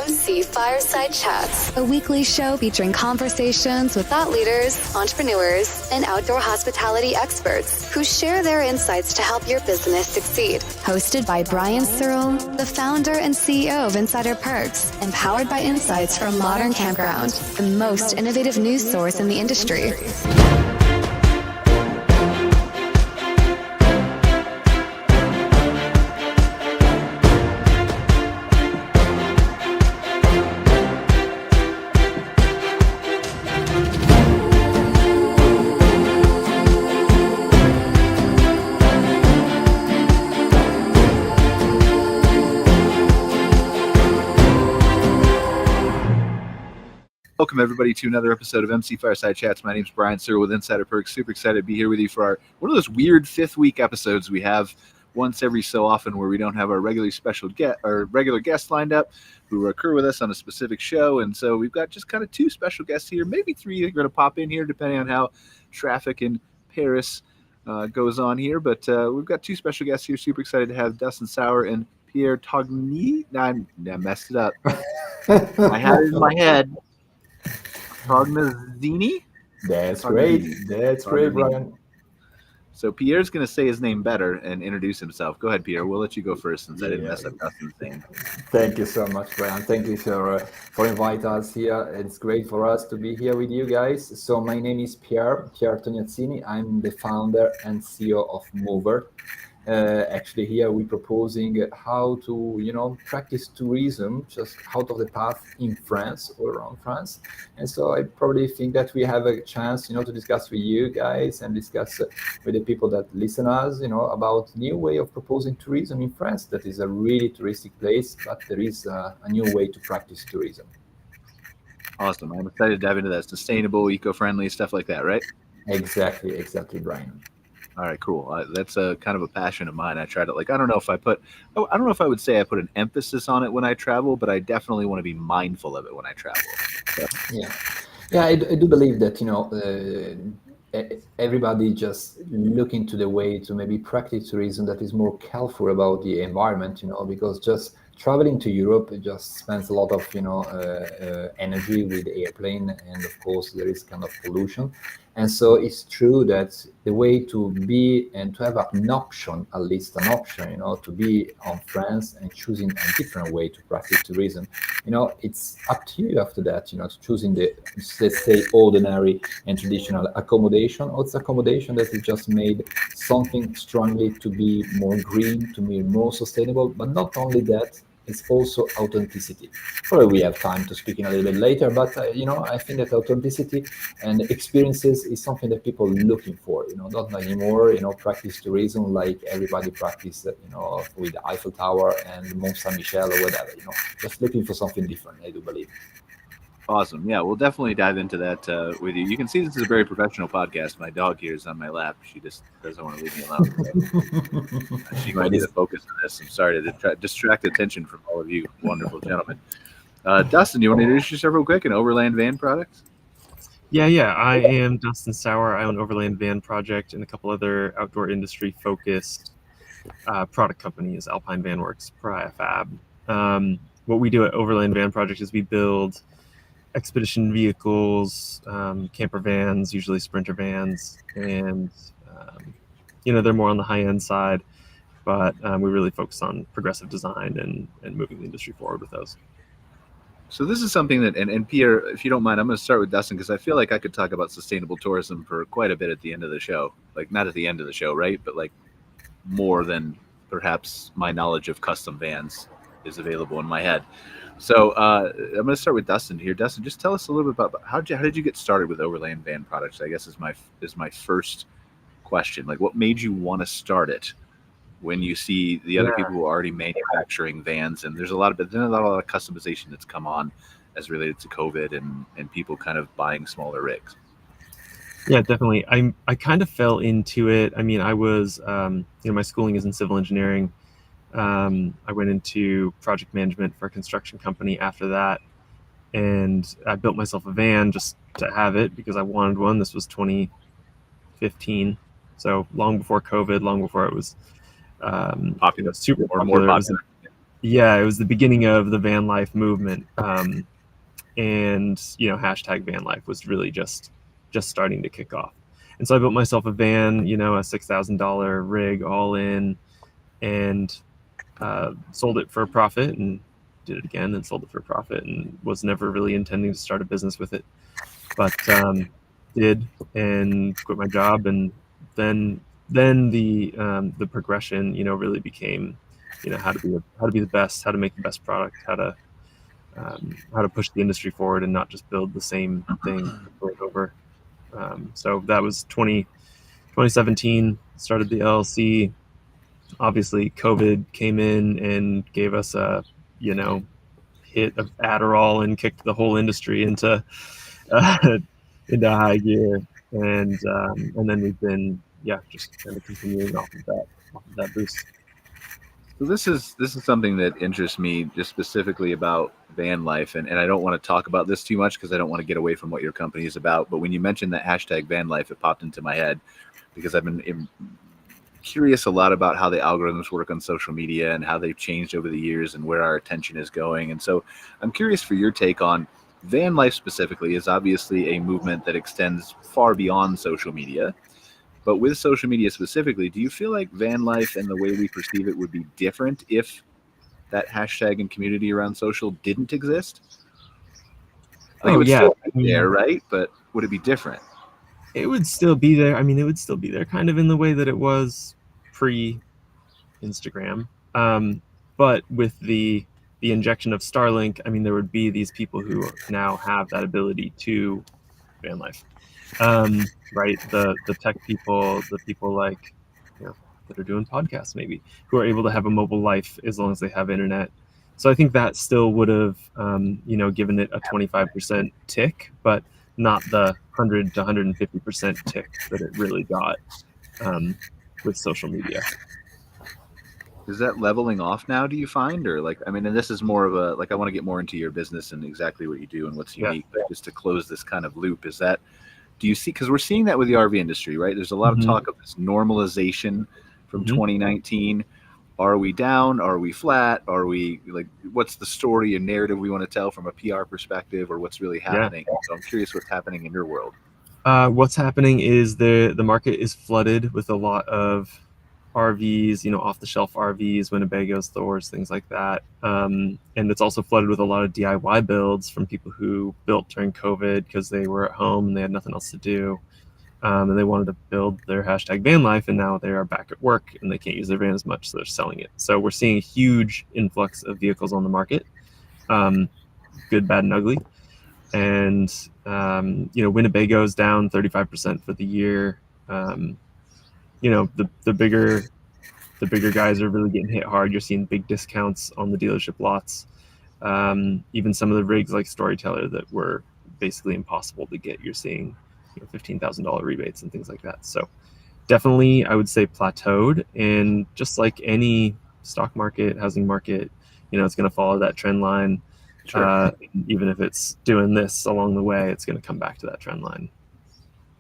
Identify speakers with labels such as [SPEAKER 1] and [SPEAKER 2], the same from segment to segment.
[SPEAKER 1] MC Fireside Chats, a weekly show featuring conversations with thought leaders, entrepreneurs, and outdoor hospitality experts who share their insights to help your business succeed. Hosted by Brian Searl, the founder and CEO of Insider Perks, and powered by insights from Modern Campground, the most innovative news source in the industry.
[SPEAKER 2] Welcome, everybody, to another episode of MC Fireside Chats. My name is Brian Searl with Insider Perks. Super excited to be here with you for one of those weird fifth-week episodes we have once every so often where we don't have our regular guest lined up who occur with us on a specific show. And so we've got just kind of two special guests here, maybe three that are going to pop in here depending on how traffic in Paris goes on here. But we've got two special guests here. Super excited to have Dustin Sauer and Pier Tognazzini. I messed it up. I had it in my head. Tognazzini?
[SPEAKER 3] That's great. That's great, Brian.
[SPEAKER 2] So Pierre's going to say his name better and introduce himself. Go ahead, Pierre. We'll let you go first since I didn't mess up Dustin's name.
[SPEAKER 3] Thank you so much, Brian. Thank you for inviting us here. It's great for us to be here with you guys. So my name is Pier Tognazzini. I'm the founder and CEO of Moovert. Actually, here we're proposing how to, practice tourism just out of the path in France or around France. And so I probably think that we have a chance, to discuss with you guys and discuss with the people that listen us, about new way of proposing tourism in France. That is a really touristic place, but there is a new way to practice tourism.
[SPEAKER 2] Awesome. I'm excited to dive into that. Sustainable, eco-friendly, stuff like that, right?
[SPEAKER 3] Exactly, Brian.
[SPEAKER 2] All right, cool. That's a kind of a passion of mine. I try to I don't know if I would say I put an emphasis on it when I travel, but I definitely want to be mindful of it when I travel. So.
[SPEAKER 3] Yeah, I do believe that, everybody just look into the way to maybe practice tourism that is more careful about the environment, because just traveling to Europe, it just spends a lot of, energy with the airplane, and of course there is kind of pollution. And so it's true that the way to be and to have an option, at least an option, to be on France and choosing a different way to practice tourism, it's up to you after that, to choosing the, let's say, ordinary and traditional accommodation, or it's accommodation that is just made something strongly to be more green, to be more sustainable, but not only that, it's also authenticity. Probably we have time to speak in a little bit later, but I think that authenticity and experiences is something that people are looking for. Not anymore. Practice tourism like everybody practice. With the Eiffel Tower and Mont Saint Michel or whatever. Just looking for something different. I do believe.
[SPEAKER 2] Awesome. Yeah, we'll definitely dive into that with you. You can see this is a very professional podcast. My dog here is on my lap. She just doesn't want to leave me alone. She might need to focus on this. I'm sorry to distract attention from all of you wonderful gentlemen. Dustin, you want to introduce yourself real quick and Overland Van Products?
[SPEAKER 4] Yeah. I am Dustin Sauer. I own Overland Van Project and a couple other outdoor industry-focused product companies, Alpine Van Works, Pariah Fab. What we do at Overland Van Project is we build expedition vehicles, camper vans, usually Sprinter vans, and they're more on the high-end side, but we really focus on progressive design and moving the industry forward with those.
[SPEAKER 2] So this is something that, and Pierre, if you don't mind, I'm going to start with Dustin because I feel like I could talk about sustainable tourism for quite a bit at the end of the show. Like, not at the end of the show, right? But like more than perhaps my knowledge of custom vans is available in my head. So I'm going to start with Dustin here. Dustin, just tell us a little bit about how did you get started with Overland Van Products? I guess is my first question. Like, what made you want to start it when you see the other people who are already manufacturing vans? And there's a lot of customization that's come on as related to COVID and people kind of buying smaller rigs.
[SPEAKER 4] Yeah, definitely. I kind of fell into it. I mean, I was my schooling is in civil engineering. I went into project management for a construction company after that, and I built myself a van just to have it because I wanted one. This was 2015, so long before COVID, long before it was
[SPEAKER 2] popular,
[SPEAKER 4] super popular. Yeah, it was the beginning of the van life movement. And hashtag van life was really just starting to kick off. And so I built myself a van, a $6,000 rig all in, and sold it for a profit, and did it again and sold it for a profit, and was never really intending to start a business with it, but did, and quit my job. And then the progression really became how to be the best, how to make the best product, how to push the industry forward and not just build the same thing over and over. So that was 2017, started the LLC. Obviously, COVID came in and gave us a, hit of Adderall and kicked the whole industry into into high gear. And then we've been, just kind of continuing off of that boost.
[SPEAKER 2] So this is something that interests me just specifically about van life, and I don't want to talk about this too much because I don't want to get away from what your company is about. But when you mentioned that hashtag van life, it popped into my head because I've been curious a lot about how the algorithms work on social media and how they've changed over the years and where our attention is going. And so I'm curious for your take on van life specifically. Is obviously a movement that extends far beyond social media. But with social media specifically, do you feel like van life and the way we perceive it would be different if that hashtag and community around social didn't exist? Like it would still be there, right? But would it be different?
[SPEAKER 4] It would still be there. I mean, it would still be there kind of in the way that it was pre-Instagram. But with the injection of Starlink, I mean, there would be these people who now have that ability to van life. Right, the tech people, the people like that are doing podcasts maybe, who are able to have a mobile life as long as they have internet. So I think that still would have given it a 25% tick, but not the 100 to 150% tick that it really got with social media.
[SPEAKER 2] Is that leveling off now, do you find? Or and this is more of a, I want to get more into your business and exactly what you do and what's unique, but just to close this kind of loop, is that, do you see, because we're seeing that with the RV industry, right? There's a lot of talk of this normalization from 2019. Are we down? Are we flat? Are we what's the story and narrative we want to tell from a PR perspective, or what's really happening? So I'm curious what's happening in your world.
[SPEAKER 4] What's happening is the market is flooded with a lot of RVs, off-the-shelf RVs, Winnebagos, Thors, things like that. And it's also flooded with a lot of DIY builds from people who built during COVID because they were at home and they had nothing else to do. And they wanted to build their hashtag van life, and now they are back at work and they can't use their van as much, so they're selling it. So we're seeing a huge influx of vehicles on the market, good, bad, and ugly. And, Winnebago's down 35% for the year. The bigger guys are really getting hit hard. You're seeing big discounts on the dealership lots. Even some of the rigs like Storyteller that were basically impossible to get, you're seeing $15,000 rebates and things like that. So definitely, I would say plateaued. And just like any stock market, housing market, it's going to follow that trend line. Sure. Even if it's doing this along the way, it's going to come back to that trend line.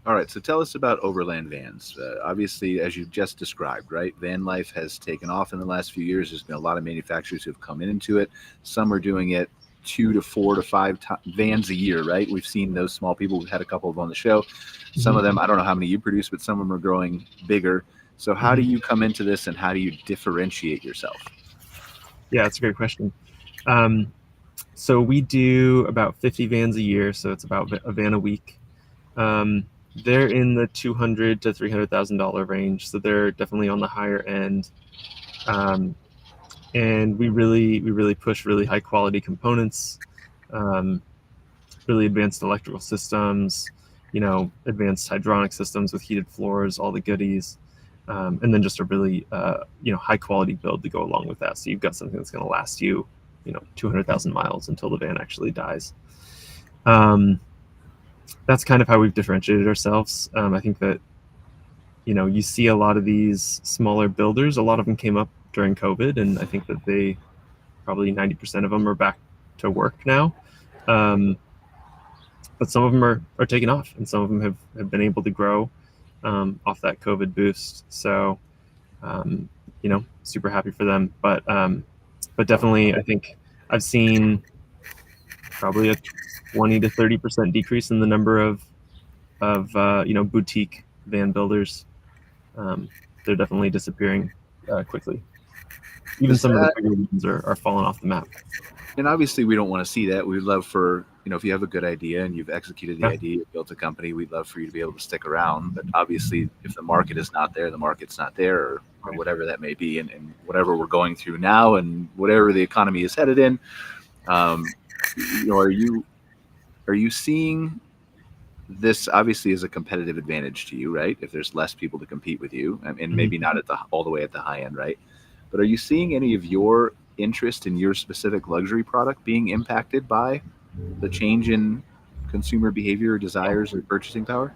[SPEAKER 2] All right, so tell us about Overland Vans. Obviously, as you just described, right, van life has taken off in the last few years. There's been a lot of manufacturers who have come into it. Some are doing it 2 to 4 to 5 vans a year, right? We've seen those small people. We've had a couple of them on the show. Some of them, I don't know how many you produce, but some of them are growing bigger. So how do you come into this, and how do you differentiate yourself?
[SPEAKER 4] Yeah, that's a great question. So we do about 50 vans a year, so it's about a van a week. They're in the $200,000 to $300,000 range, so they're definitely on the higher end. And we really push really high quality components, really advanced electrical systems, advanced hydronic systems with heated floors, all the goodies, and then just a really high quality build to go along with that. So you've got something that's going to last you 200,000 miles until the van actually dies. That's kind of how we've differentiated ourselves. I think that, you see a lot of these smaller builders, a lot of them came up during COVID, and I think that they probably 90% of them are back to work now. But some of them are taking off, and some of them have been able to grow off that COVID boost. So, super happy for them. But But definitely, I think I've seen probably a 20 to 30% decrease in the number of boutique van builders. They're definitely disappearing quickly. Even some of the bigger ones are falling off the map.
[SPEAKER 2] And obviously, we don't want to see that. We'd love for, if you have a good idea and you've executed the idea, you've built a company, we'd love for you to be able to stick around. But obviously, if the market is not there, the market's not there, or whatever that may be, and whatever we're going through now and whatever the economy is headed in, are you seeing this obviously as a competitive advantage to you, right? If there's less people to compete with you, and maybe not all the way at the high end, right? But are you seeing any of your interest in your specific luxury product being impacted by the change in consumer behavior or desires or purchasing power?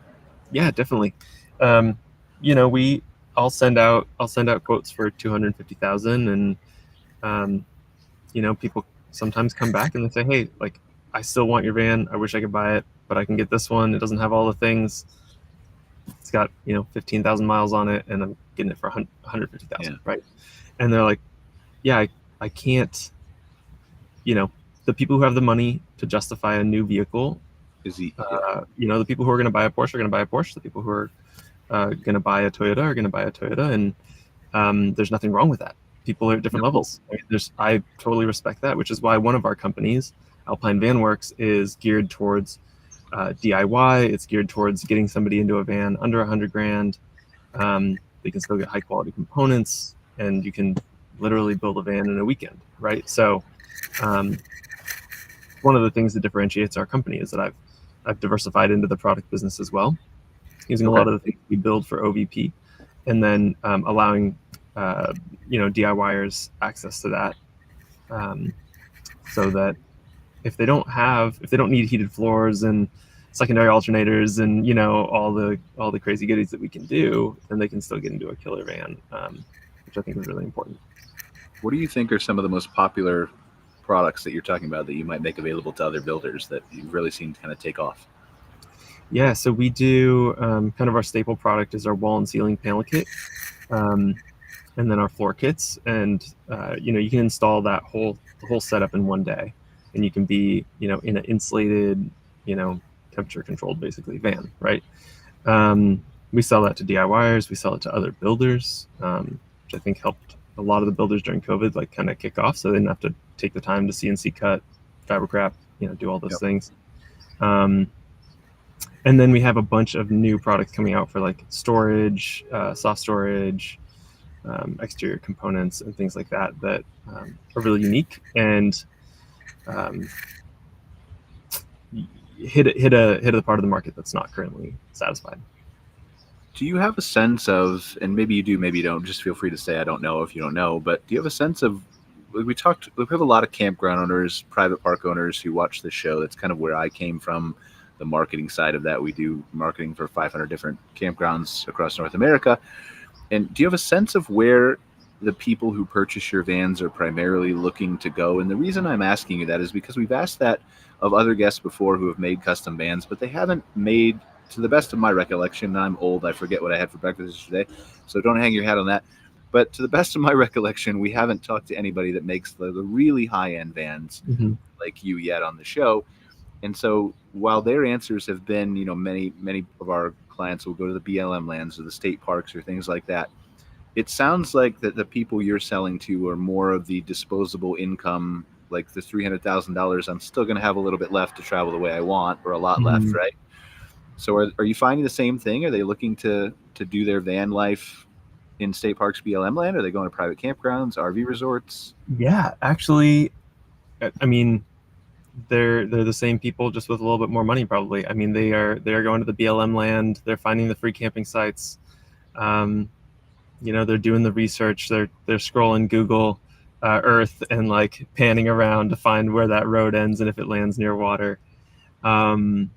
[SPEAKER 4] Yeah, definitely. I'll send out quotes for 250,000, and people sometimes come back and they say, hey, like, I still want your van. I wish I could buy it, but I can get this one. It doesn't have all the things. It's got 15,000 miles on it, and I'm getting it for 150,000, right? And they're like, yeah, I can't. The people who have the money to justify a new vehicle, the people who are going to buy a Porsche are going to buy a Porsche. The people who are going to buy a Toyota are going to buy a Toyota, and there's nothing wrong with that. People are at different levels. I totally respect that, which is why one of our companies, Alpine Van Works, is geared towards DIY. It's geared towards getting somebody into a van under $100,000. They can still get high quality components, and you can literally build a van in a weekend, right? So one of the things that differentiates our company is that I've diversified into the product business as well, using a lot of the things we build for OVP, and then allowing DIYers access to that, so that if they don't need heated floors and secondary alternators and all the crazy goodies that we can do, then they can still get into a killer van, which I think is really important.
[SPEAKER 2] What do you think are some of the most popular products that you're talking about that you might make available to other builders that you've really seen kind of take off?
[SPEAKER 4] Yeah, so we do kind of our staple product is our wall and ceiling panel kit, and then our floor kits, and you can install the whole setup in one day, and you can be in an insulated, temperature controlled basically van, right? We sell that to DIYers, we sell it to other builders, which I think helped a lot of the builders during COVID like kind of kick off, so they didn't have to take the time to CNC cut, fabric wrap, do all those things. And then we have a bunch of new products coming out for like storage, soft storage, exterior components, and things like that are really unique and hit a part of the market that's not currently satisfied.
[SPEAKER 2] Do you have a sense of, and maybe you do, maybe you don't, just feel free to say I don't know if you don't know, but do you have a sense of, we have a lot of campground owners, private park owners who watch this show. That's kind of where I came from, the marketing side of that. We do marketing for 500 different campgrounds across North America. And do you have a sense of where the people who purchase your vans are primarily looking to go? And the reason I'm asking you that is because we've asked that of other guests before who have made custom vans, but they haven't made, to the best of my recollection, I'm old, I forget what I had for breakfast yesterday, so don't hang your hat on that. But to the best of my recollection, we haven't talked to anybody that makes the really high-end vans like you yet on the show. And so while their answers have been, many of our clients will go to the BLM lands or the state parks or things like that, it sounds like that the people you're selling to are more of the disposable income, like the $300,000, I'm still going to have a little bit left to travel the way I want, or a lot left, right? So are you finding the same thing? Are they looking to do their van life in state parks, BLM land? Are they going to private campgrounds, RV resorts?
[SPEAKER 4] Yeah, actually, I mean, they're the same people, just with a little bit more money, probably. I mean, they are going to the BLM land. They're finding the free camping sites. They're doing the research. They're scrolling Google Earth and like panning around to find where that road ends and if it lands near water. But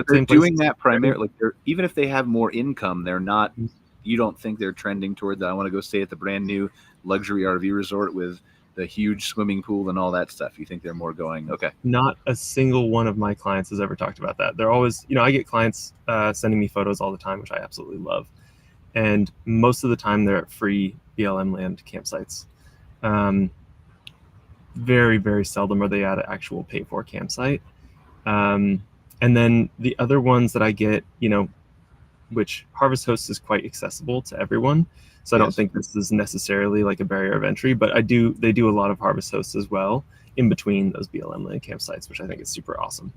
[SPEAKER 2] they're doing that primarily. Even if they have more income, they're not. You don't think they're trending towards I want to go stay at the brand new luxury RV resort with the huge swimming pool and all that stuff? You think they're more going, okay?
[SPEAKER 4] Not a single one of my clients has ever talked about that. They're always, I get clients sending me photos all the time, which I absolutely love. And most of the time they're at free BLM land campsites. very, very seldom are they at an actual pay-for campsite. And then the other ones that I get, which Harvest Host is quite accessible to everyone. So I don't think this is necessarily like a barrier of entry, but they do a lot of Harvest Hosts as well in between those BLM land campsites, which I think is super awesome.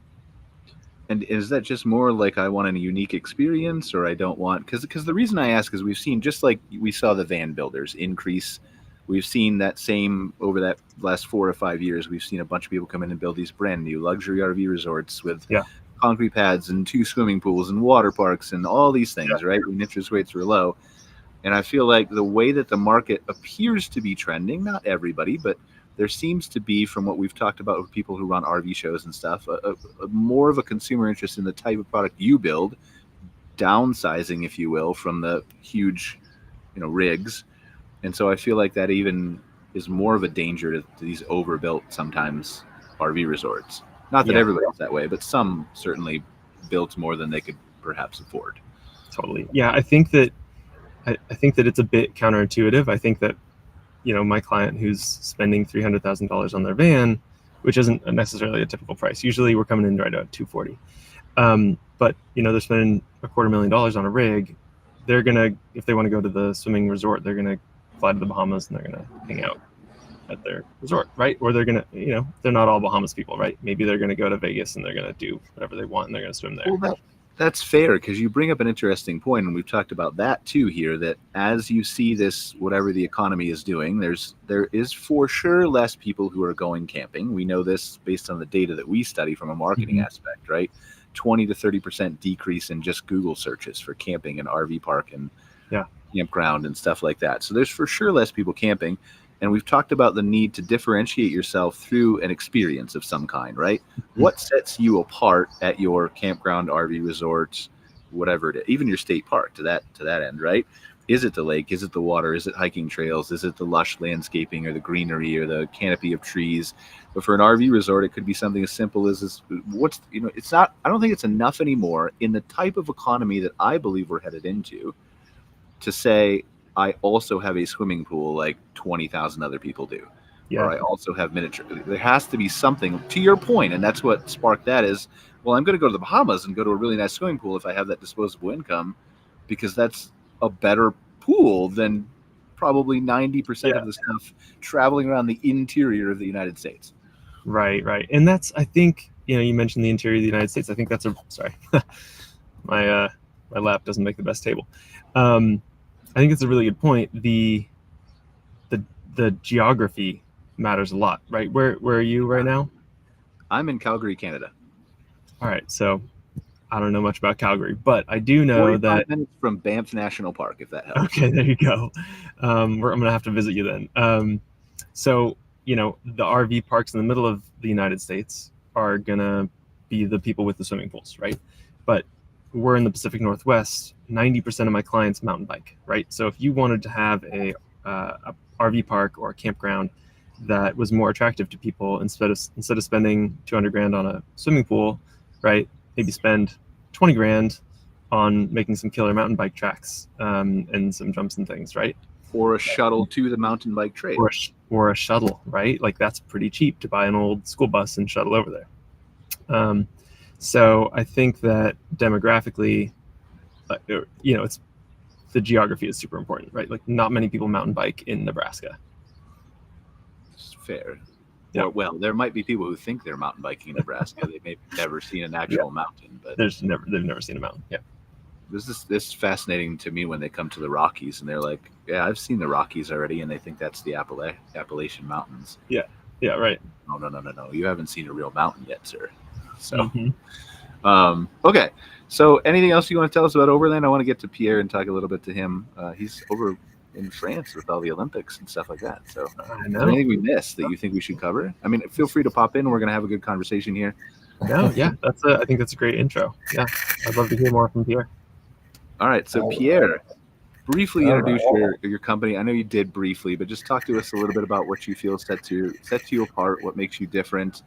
[SPEAKER 2] And is that just more like I want a unique experience, or I don't want, because the reason I ask is we've seen, just like we saw the van builders increase, we've seen that same over that last 4 or 5 years, we've seen a bunch of people come in and build these brand new luxury RV resorts with concrete pads and 2 swimming pools and water parks and all these things, right? When interest rates were low. And I feel like the way that the market appears to be trending, not everybody, but there seems to be, from what we've talked about with people who run RV shows and stuff, a more of a consumer interest in the type of product you build, downsizing, if you will, from the huge, rigs. And so I feel like that even is more of a danger to these overbuilt, sometimes, RV resorts. Not that everybody's that way, but some certainly built more than they could perhaps afford.
[SPEAKER 4] Totally. Yeah, I think that it's a bit counterintuitive. I think that my client who's spending $300,000 on their van, which isn't necessarily a typical price. Usually we're coming in right at $240,000. But they're spending $250,000 on a rig. They're gonna, if they want to go to the swimming resort, they're gonna fly to the Bahamas and they're gonna hang out at their resort, right? Or they're gonna, they're not all Bahamas people, right? Maybe they're gonna go to Vegas and they're gonna do whatever they want and they're gonna swim there.
[SPEAKER 2] Well, that's fair, because you bring up an interesting point, and we've talked about that too here, that as you see this, whatever the economy is doing, there is for sure less people who are going camping. We know this based on the data that we study from a marketing aspect, right? 20 to 30% decrease in just Google searches for camping and RV park and campground and stuff like that. So there's for sure less people camping. And we've talked about the need to differentiate yourself through an experience of some kind, right? What sets you apart at your campground, RV resorts, whatever it is, even your state park to that end, right? Is it the lake? Is it the water? Is it hiking trails? Is it the lush landscaping or the greenery or the canopy of trees? But for an RV resort, it could be something as simple as it's not, I don't think it's enough anymore in the type of economy that I believe we're headed into to say, I also have a swimming pool like 20,000 other people do. Or I also have miniature. There has to be something, to your point, and that's what sparked that is, well, I'm going to go to the Bahamas and go to a really nice swimming pool if I have that disposable income, because that's a better pool than probably 90% of the stuff traveling around the interior of the United States.
[SPEAKER 4] Right. And that's, I think, you mentioned the interior of the United States. I think that's sorry, my lap doesn't make the best table. I think it's a really good point. The geography matters a lot, right? Where are you right now?
[SPEAKER 2] I'm in Calgary, Canada. All
[SPEAKER 4] right, so I don't know much about Calgary, but I do know that
[SPEAKER 2] minutes from Banff National Park, if that helps.
[SPEAKER 4] Okay, there you go. I'm gonna have to visit you then. So the RV parks in the middle of the United States are gonna be the people with the swimming pools, right? But we're in the Pacific Northwest. 90% of my clients mountain bike, right? So if you wanted to have a RV park or a campground that was more attractive to people, instead of spending $200,000 on a swimming pool, right? Maybe spend $20,000 on making some killer mountain bike tracks and some jumps and things, right?
[SPEAKER 2] Or a shuttle to the mountain bike trail.
[SPEAKER 4] Or a shuttle, right? Like that's pretty cheap to buy an old school bus and shuttle over there. So I think that demographically, it's the geography is super important, right? Like not many people mountain bike in Nebraska.
[SPEAKER 2] It's fair. Yeah. Well, there might be people who think they're mountain biking in Nebraska. They may have never seen an actual mountain, but
[SPEAKER 4] they've never seen a mountain. Yeah.
[SPEAKER 2] This is fascinating to me when they come to the Rockies and they're like, yeah, I've seen the Rockies already, and they think that's the Appalachian Mountains.
[SPEAKER 4] Yeah. Yeah. Right.
[SPEAKER 2] No. You haven't seen a real mountain yet, sir. So, okay. So anything else you want to tell us about Overland? I want to get to Pier and talk a little bit to him. He's over in France with all the Olympics and stuff like that. So is there anything we missed that you think we should cover? I mean, feel free to pop in. We're going to have a good conversation here.
[SPEAKER 4] No, yeah, I think that's a great intro. Yeah, I'd love to hear more from Pier.
[SPEAKER 2] All right. So Pier, briefly introduce your company. I know you did briefly, but just talk to us a little bit about what you feel sets you apart, what makes you different.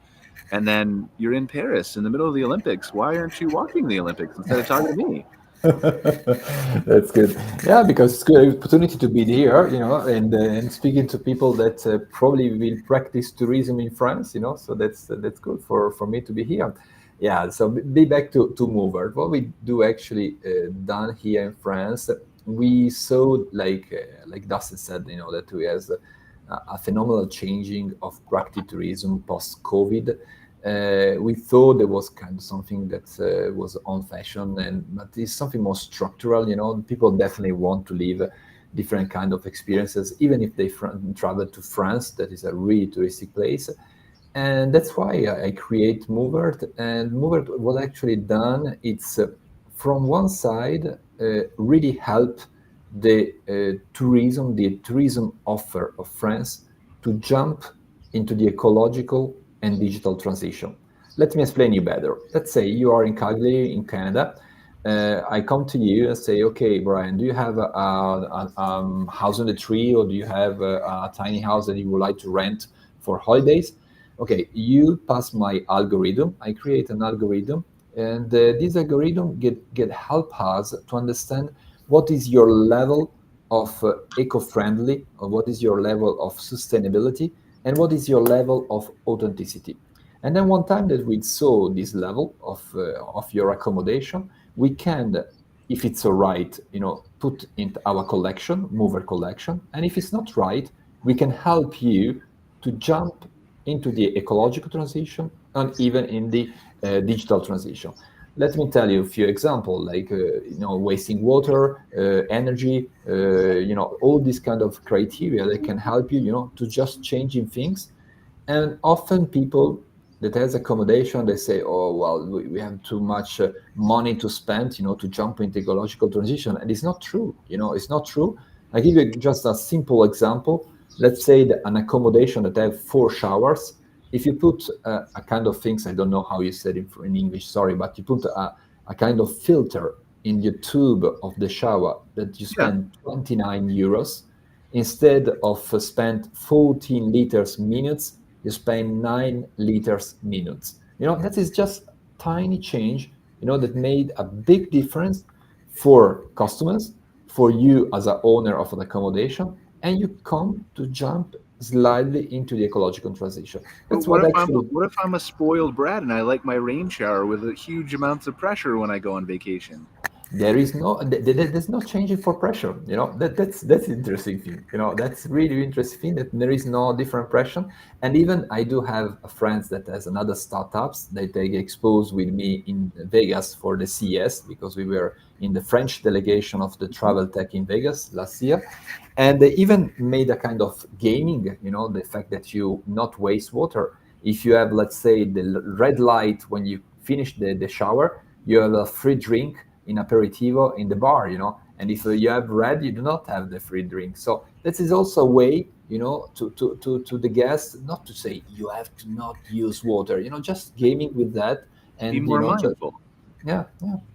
[SPEAKER 2] And then you're in Paris in the middle of the Olympics. Why aren't you watching the Olympics instead of talking to me?
[SPEAKER 3] That's good. Yeah, because it's good opportunity to be here, and speaking to people that probably will practice tourism in France, So that's good for me to be here. Yeah. So be back to Moovert. What we do actually done here in France, we saw like Dustin said, that we has a phenomenal changing of practice tourism post COVID. We thought there was kind of something that was on fashion, but it's something more structural. People definitely want to live different kind of experiences, even if they travel to France, that is a really touristic place. And that's why I create Moovert. And Moovert, what actually done, it's from one side really help the tourism offer of France to jump into the ecological and digital transition. Let me explain you better. Let's say you are in Calgary, in Canada. I come to you and say, okay, Brian, do you have a house on the tree, or do you have a tiny house that you would like to rent for holidays? Okay, you pass my algorithm. I create an algorithm, and this algorithm get help us to understand what is your level of eco-friendly, or what is your level of sustainability, and what is your level of authenticity. And then one time that we saw this level of your accommodation, we can, if it's all right, put into our collection, Mover collection. And if it's not right, we can help you to jump into the ecological transition and even in the digital transition. Let me tell you a few examples, like wasting water, energy, all these kind of criteria that can help you, to just changing things. And often people that has accommodation, they say, oh, well, we have too much money to spend, to jump into ecological transition. And it's not true, it's not true. I give you just a simple example. Let's say that an accommodation that have 4 showers, if you put a kind of things, I don't know how you said it in English, sorry, but you put a kind of filter in the tube of the shower that you spend 29 euros, instead of spend 14 liters minutes, you spend 9 liters minutes. That is just tiny change, that made a big difference for customers, for you as an owner of an accommodation, and you come to jump slightly into the ecological transition. That's
[SPEAKER 2] what if I'm a spoiled brat and I like my rain shower with huge amounts of pressure when I go on vacation?
[SPEAKER 3] There's no changing for pressure. That's interesting thing. That's really interesting thing, that there is no different pressure. And even I do have friends that has another startups that they get exposed with me in Vegas for the CES, because we were in the French delegation of the travel tech in Vegas last year. And they even made a kind of gaming, the fact that you not waste water. If you have, let's say, the red light when you finish the shower, you have a free drink in aperitivo in the bar, and if you have red, you do not have the free drink. So this is also a way, to the guests, not to say you have to not use water, just gaming with that, and
[SPEAKER 2] be more mindful.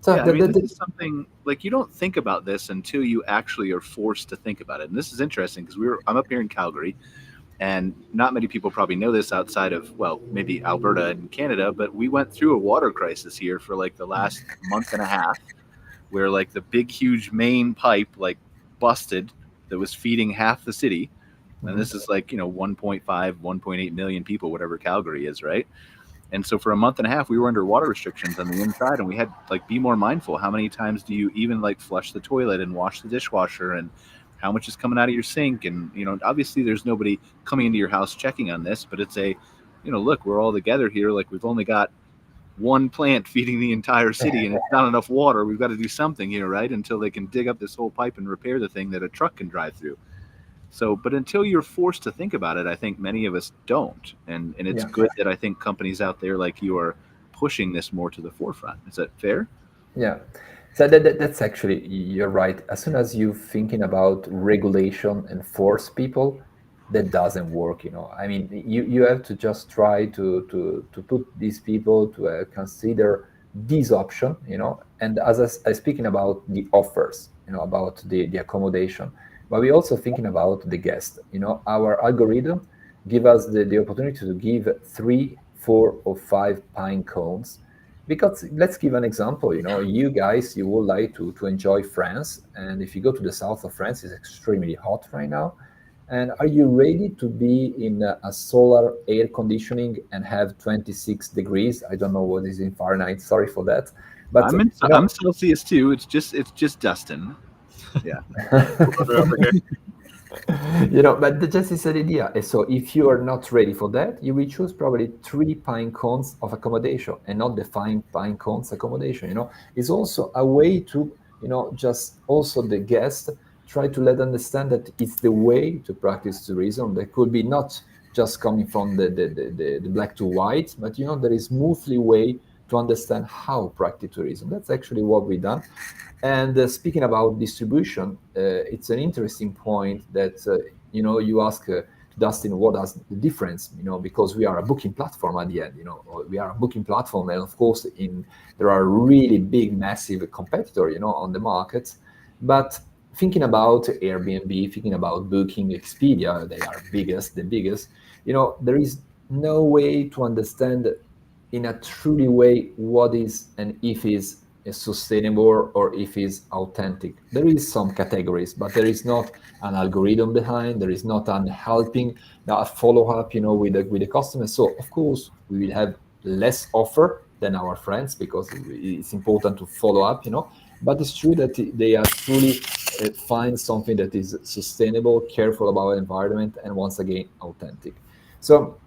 [SPEAKER 3] So
[SPEAKER 2] this is something like you don't think about this until you actually are forced to think about it. And this is interesting because I'm up here in Calgary, and not many people probably know this outside of, well, maybe Alberta and Canada, but we went through a water crisis here for like the last month and a half, where like the big, huge main pipe like busted that was feeding half the city. And this is like, 1.5, 1.8 million people, whatever Calgary is, right? And so for a month and a half, we were under water restrictions on the inside, and we had like be more mindful. How many times do you even like flush the toilet and wash the dishwasher, and how much is coming out of your sink? And, obviously there's nobody coming into your house checking on this, but it's look, we're all together here. Like we've only got one plant feeding the entire city, and it's not enough water. We've got to do something here, right? Until they can dig up this whole pipe and repair the thing that a truck can drive through. So, but until you're forced to think about it, I think many of us don't. And it's good that I think companies out there like you are pushing this more to the forefront. Is that fair?
[SPEAKER 3] Yeah. So that's actually, you're right. As soon as you're thinking about regulation and force people, that doesn't work. I mean, you have to just try to put these people to consider this option. And as I speaking about the offers, about the accommodation, but we're also thinking about the guest. Our algorithm give us the opportunity to give 3, 4, or 5 pine cones Because let's give an example. You guys, you would like to enjoy France, and if you go to the south of France, it's extremely hot right now. And are you ready to be in a solar air conditioning and have 26 degrees? I don't know what is in Fahrenheit. Sorry for that. But
[SPEAKER 2] I'm Celsius too. It's just Dustin. Yeah.
[SPEAKER 3] But just is an idea. So if you are not ready for that, you will choose probably 3 pine cones of accommodation and not the 5 pine cones accommodation. It's also a way to, just also the guest try to let understand that it's the way to practice tourism. That could be not just coming from the black to white, but there is smoothly way to understand how practice tourism. That's actually what we've done. And speaking about distribution, it's an interesting point that you ask Dustin, what is the difference? Because we are a booking platform at the end. We are a booking platform, and of course, there are really big, massive competitors, on the market. But thinking about Airbnb, thinking about Booking, Expedia, they are the biggest. There is no way to understand in a truly way what is and if is sustainable or if is authentic. There is some categories, but there is not an algorithm behind. There is not an helping, a follow up, with the customer. So of course we will have less offer than our friends because it's important to follow up, But it's true that they are truly find something that is sustainable, careful about environment, and once again authentic. So.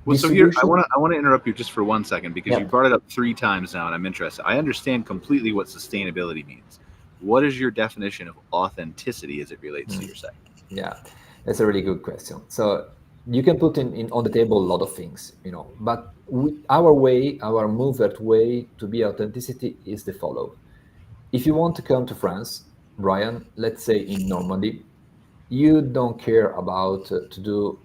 [SPEAKER 2] Well, so here I want to interrupt you just for 1 second because you brought it up 3 times now, and I'm interested. I understand completely what sustainability means. What is your definition of authenticity as it relates to your site?
[SPEAKER 3] Yeah, that's a really good question. So you can put in on the table a lot of things, but our Moovert way to be authenticity is the following. If you want to come to France, Brian, let's say in Normandy, you don't care about to do,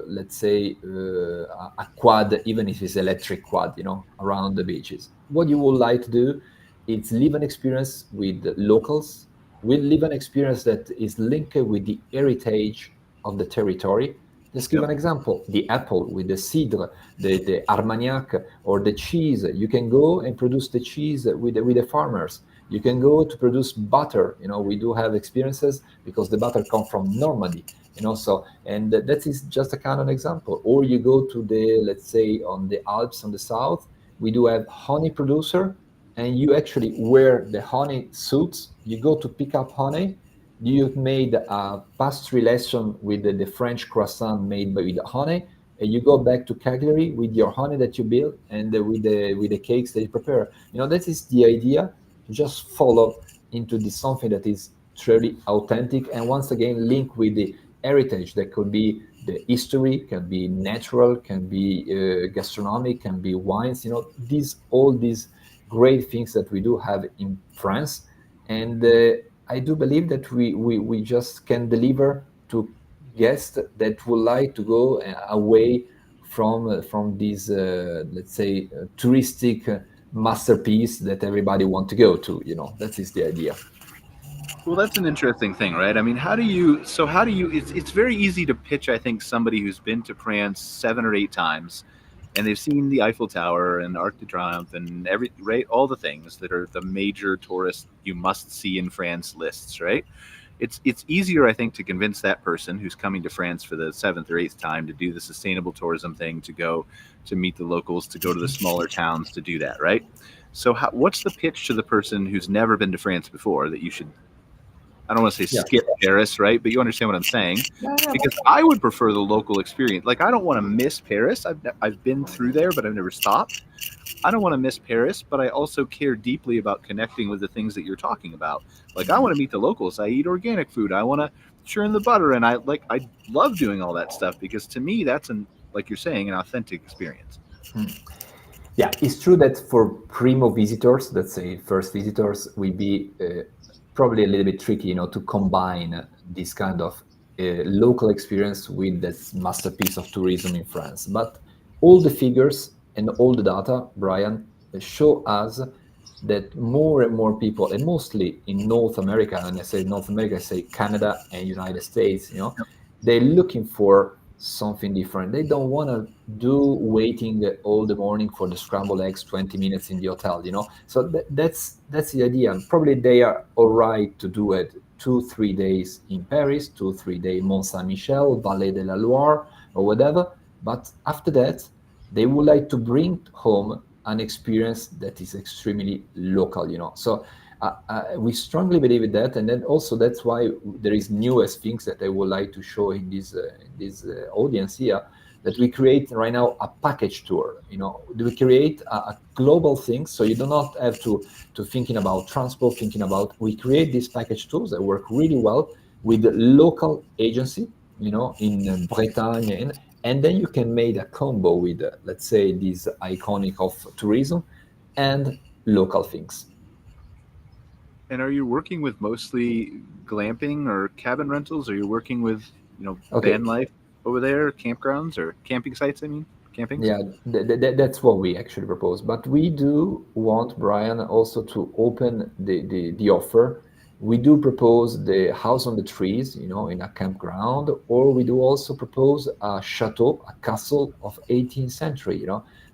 [SPEAKER 3] let's say, a quad, even if it's electric quad, around the beaches. What you would like to do is live an experience with the locals, live an experience that is linked with the heritage of the territory. Let's give an example. The apple with the cidre, the Armagnac, or the cheese. You can go and produce the cheese with the farmers. You can go to produce butter. We do have experiences because the butter comes from Normandy. And that is just a kind of example. Or you go to let's say on the Alps on the south, we do have honey producer, and you actually wear the honey suits. You go to pick up honey. You made a pastry lesson with the French croissant made with honey, and you go back to Cagliari with your honey that you built and with the cakes that you prepare. That is the idea. Just follow into this something that is truly authentic, and once again link with the heritage. That could be the history, can be natural, can be gastronomic, can be wines. All these great things that we do have in France, and I do believe that we just can deliver to guests that would like to go away from these let's say touristic masterpiece that everybody want to go to. That is the idea.
[SPEAKER 2] Well, that's an interesting thing, right? I mean, it's very easy to pitch, I think, somebody who's been to France 7 or 8 times and they've seen the Eiffel Tower and Arc de Triomphe and all the things that are the major tourist you must see in France lists, right? It's easier, I think, to convince that person who's coming to France for the 7th or 8th time to do the sustainable tourism thing, to go to meet the locals, to go to the smaller towns, to do that, right? So what's the pitch to the person who's never been to France before that you should, I don't want to say skip Paris, right? But you understand what I'm saying? Because I would prefer the local experience. Like, I don't want to miss Paris. I've been through there, but I've never stopped. I don't want to miss Paris, but I also care deeply about connecting with the things that you're talking about. Like, I want to meet the locals. I eat organic food. I want to churn the butter. And I love doing all that stuff because to me, that's like you're saying, an authentic experience.
[SPEAKER 3] Yeah, it's true that for primo visitors, let's say first visitors, will be probably a little bit tricky, to combine this kind of local experience with this masterpiece of tourism in France. But all the figures and all the data, Brian, show us that more and more people, and mostly in North America, and I say North America, I say Canada and United States, they're looking for something different. They don't want to do waiting all the morning for the scrambled eggs 20 minutes in the hotel, So that's the idea. Probably they are all right to do it 2-3 days in Paris, 2-3 days Mont Saint-Michel, Vallée de la Loire, or whatever. But after that, they would like to bring home an experience that is extremely local, So we strongly believe in that, and then also that's why there is newest things that I would like to show in this audience here, that we create right now a package tour. We create a global thing, so you do not have to thinking about transport, we create these package tours that work really well with the local agency, in Bretagne, and then you can make a combo with, let's say, this iconic of tourism and local things.
[SPEAKER 2] And are you working with mostly glamping or cabin rentals? Are you working with, van life over there, campgrounds or camping sites? I mean, camping.
[SPEAKER 3] Yeah, that's what we actually propose. But we do want, Brian, also to open the offer. We do propose the house on the trees, in a campground, or we do also propose a chateau, a castle of 18th century,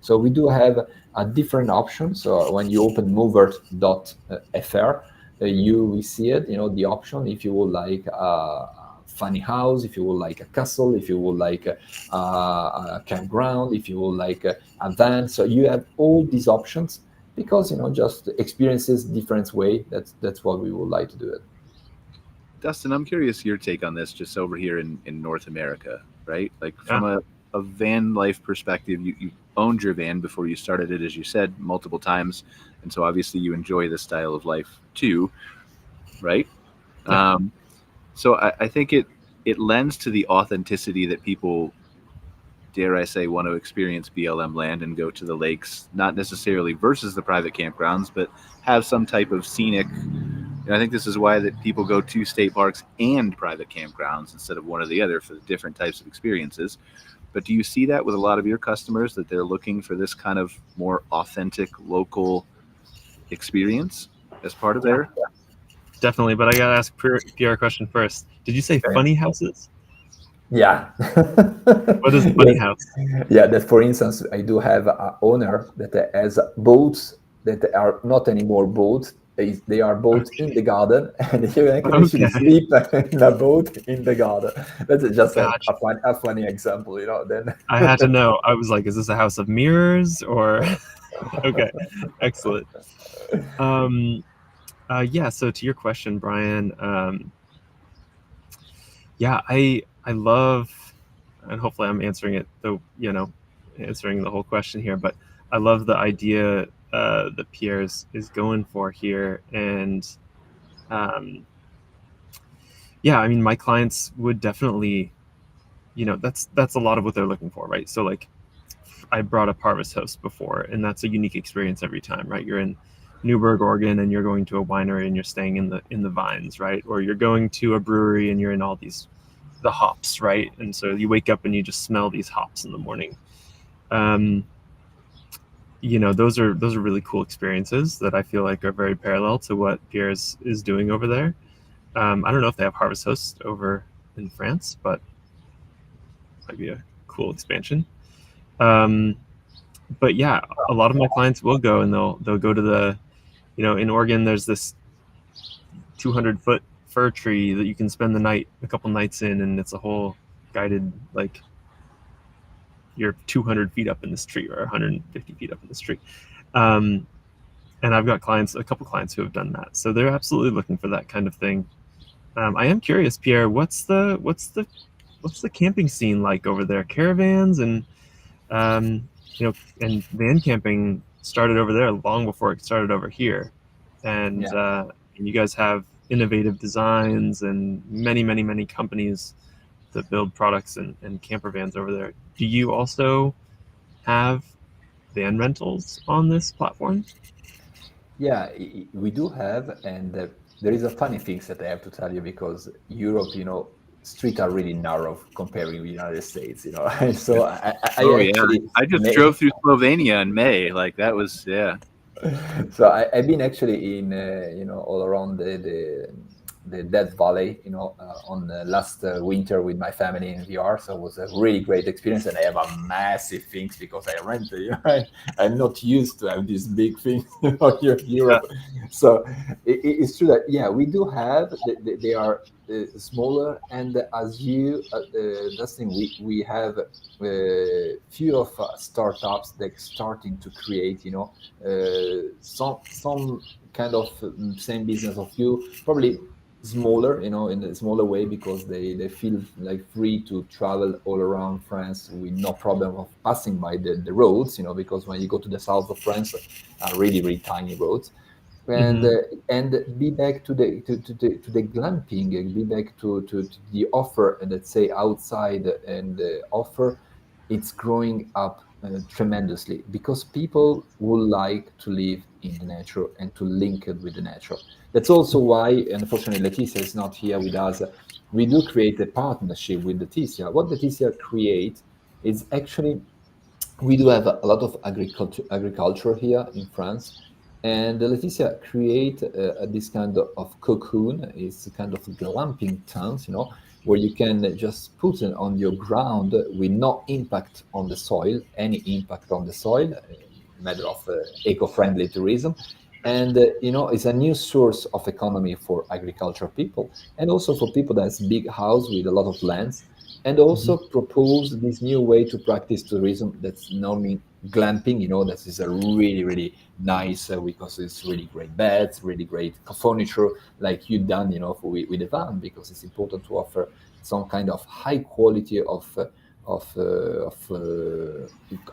[SPEAKER 3] So we do have a different option. So when you open Moovert.fr, you will see it, the option, if you would like a funny house, if you would like a castle, if you would like a campground, if you would like a van. So you have all these options because, just experiences different way. That's what we would like to do it.
[SPEAKER 2] Dustin, I'm curious your take on this just over here in North America, right? Like from a van life perspective, you owned your van before you started it, as you said, multiple times. And so obviously you enjoy this style of life too, right?
[SPEAKER 3] Yeah.
[SPEAKER 2] So I think it lends to the authenticity that people, dare I say, want to experience BLM land and go to the lakes, not necessarily versus the private campgrounds, but have some type of scenic. And I think this is why that people go to state parks and private campgrounds instead of one or the other for the different types of experiences. But do you see that with a lot of your customers, that they're looking for this kind of more authentic local experience as part of their?
[SPEAKER 4] Definitely, but I gotta ask Pierre a question first. Did you say funny houses?
[SPEAKER 3] Yeah.
[SPEAKER 4] What is funny house?
[SPEAKER 3] Yeah, that for instance, I do have an owner that has boats that are not anymore boats. They are boats in the garden, and you can actually sleep in a boat in the garden. That's just a funny example, Then
[SPEAKER 4] I had to know. I was like, is this a house of mirrors or? Okay, excellent. Yeah. So to your question, Brian. Yeah, I love, and hopefully I'm answering it though. Answering the whole question here, but I love the idea that Pier is going for here, and yeah, I mean, my clients would definitely, that's a lot of what they're looking for, right? So like, I brought up Harvest Host before, and that's a unique experience every time, right? You're in Newburgh, Oregon, and you're going to a winery and you're staying in the vines, right? Or you're going to a brewery and you're in all the hops, right? And so you wake up and you just smell these hops in the morning. Those are really cool experiences that I feel like are very parallel to what Pier is doing over there. I don't know if they have Harvest Host over in France, but might be a cool expansion. But yeah, a lot of my clients will go and they'll go to the, in Oregon, there's this 200-foot fir tree that you can spend a couple nights in, and it's a whole guided, like, you're 200 feet up in this tree or 150 feet up in this tree. And I've got a couple clients who have done that. So they're absolutely looking for that kind of thing. I am curious, Pierre, what's the camping scene like over there? Caravans and and van camping started over there long before it started over here. And you guys have innovative designs and many companies that build products and camper vans over there. Do you also have van rentals on this platform?
[SPEAKER 3] Yeah, we do have, and there is a funny thing that I have to tell you, because Europe, streets are really narrow comparing with the United States, So
[SPEAKER 2] I just drove through Slovenia in May, like that was. So
[SPEAKER 3] I've been actually in, all around the the Death Valley, on the last winter with my family in VR. So it was a really great experience, and I have a massive things because I rent it. I'm not used to have these big things here in Europe. So it's true that we do have. They are smaller, and as you, Dustin, we have few of startups that starting to create, some kind of same business of you, probably smaller, in a smaller way, because they feel like free to travel all around France with no problem of passing by the roads, because when you go to the south of France, are really, really tiny roads. And be back to the glamping, be back to the offer, and let's say outside, and the offer, it's growing up tremendously, because people would like to live in the nature and to link it with the nature. That's also why, unfortunately, Laetitia is not here with us. We do create a partnership with Laetitia. What Laetitia creates is actually, we do have a lot of agriculture here in France. And Laetitia create this kind of cocoon. It's a kind of glamping tent, where you can just put it on your ground with no impact on the soil, any impact on the soil, matter of eco-friendly tourism. And, it's a new source of economy for agriculture people, and also for people that's big house with a lot of lands, and also propose this new way to practice tourism that's known glamping. That is a really, really nice, because it's really great beds, really great furniture, like you've done, with the van, because it's important to offer some kind of high quality of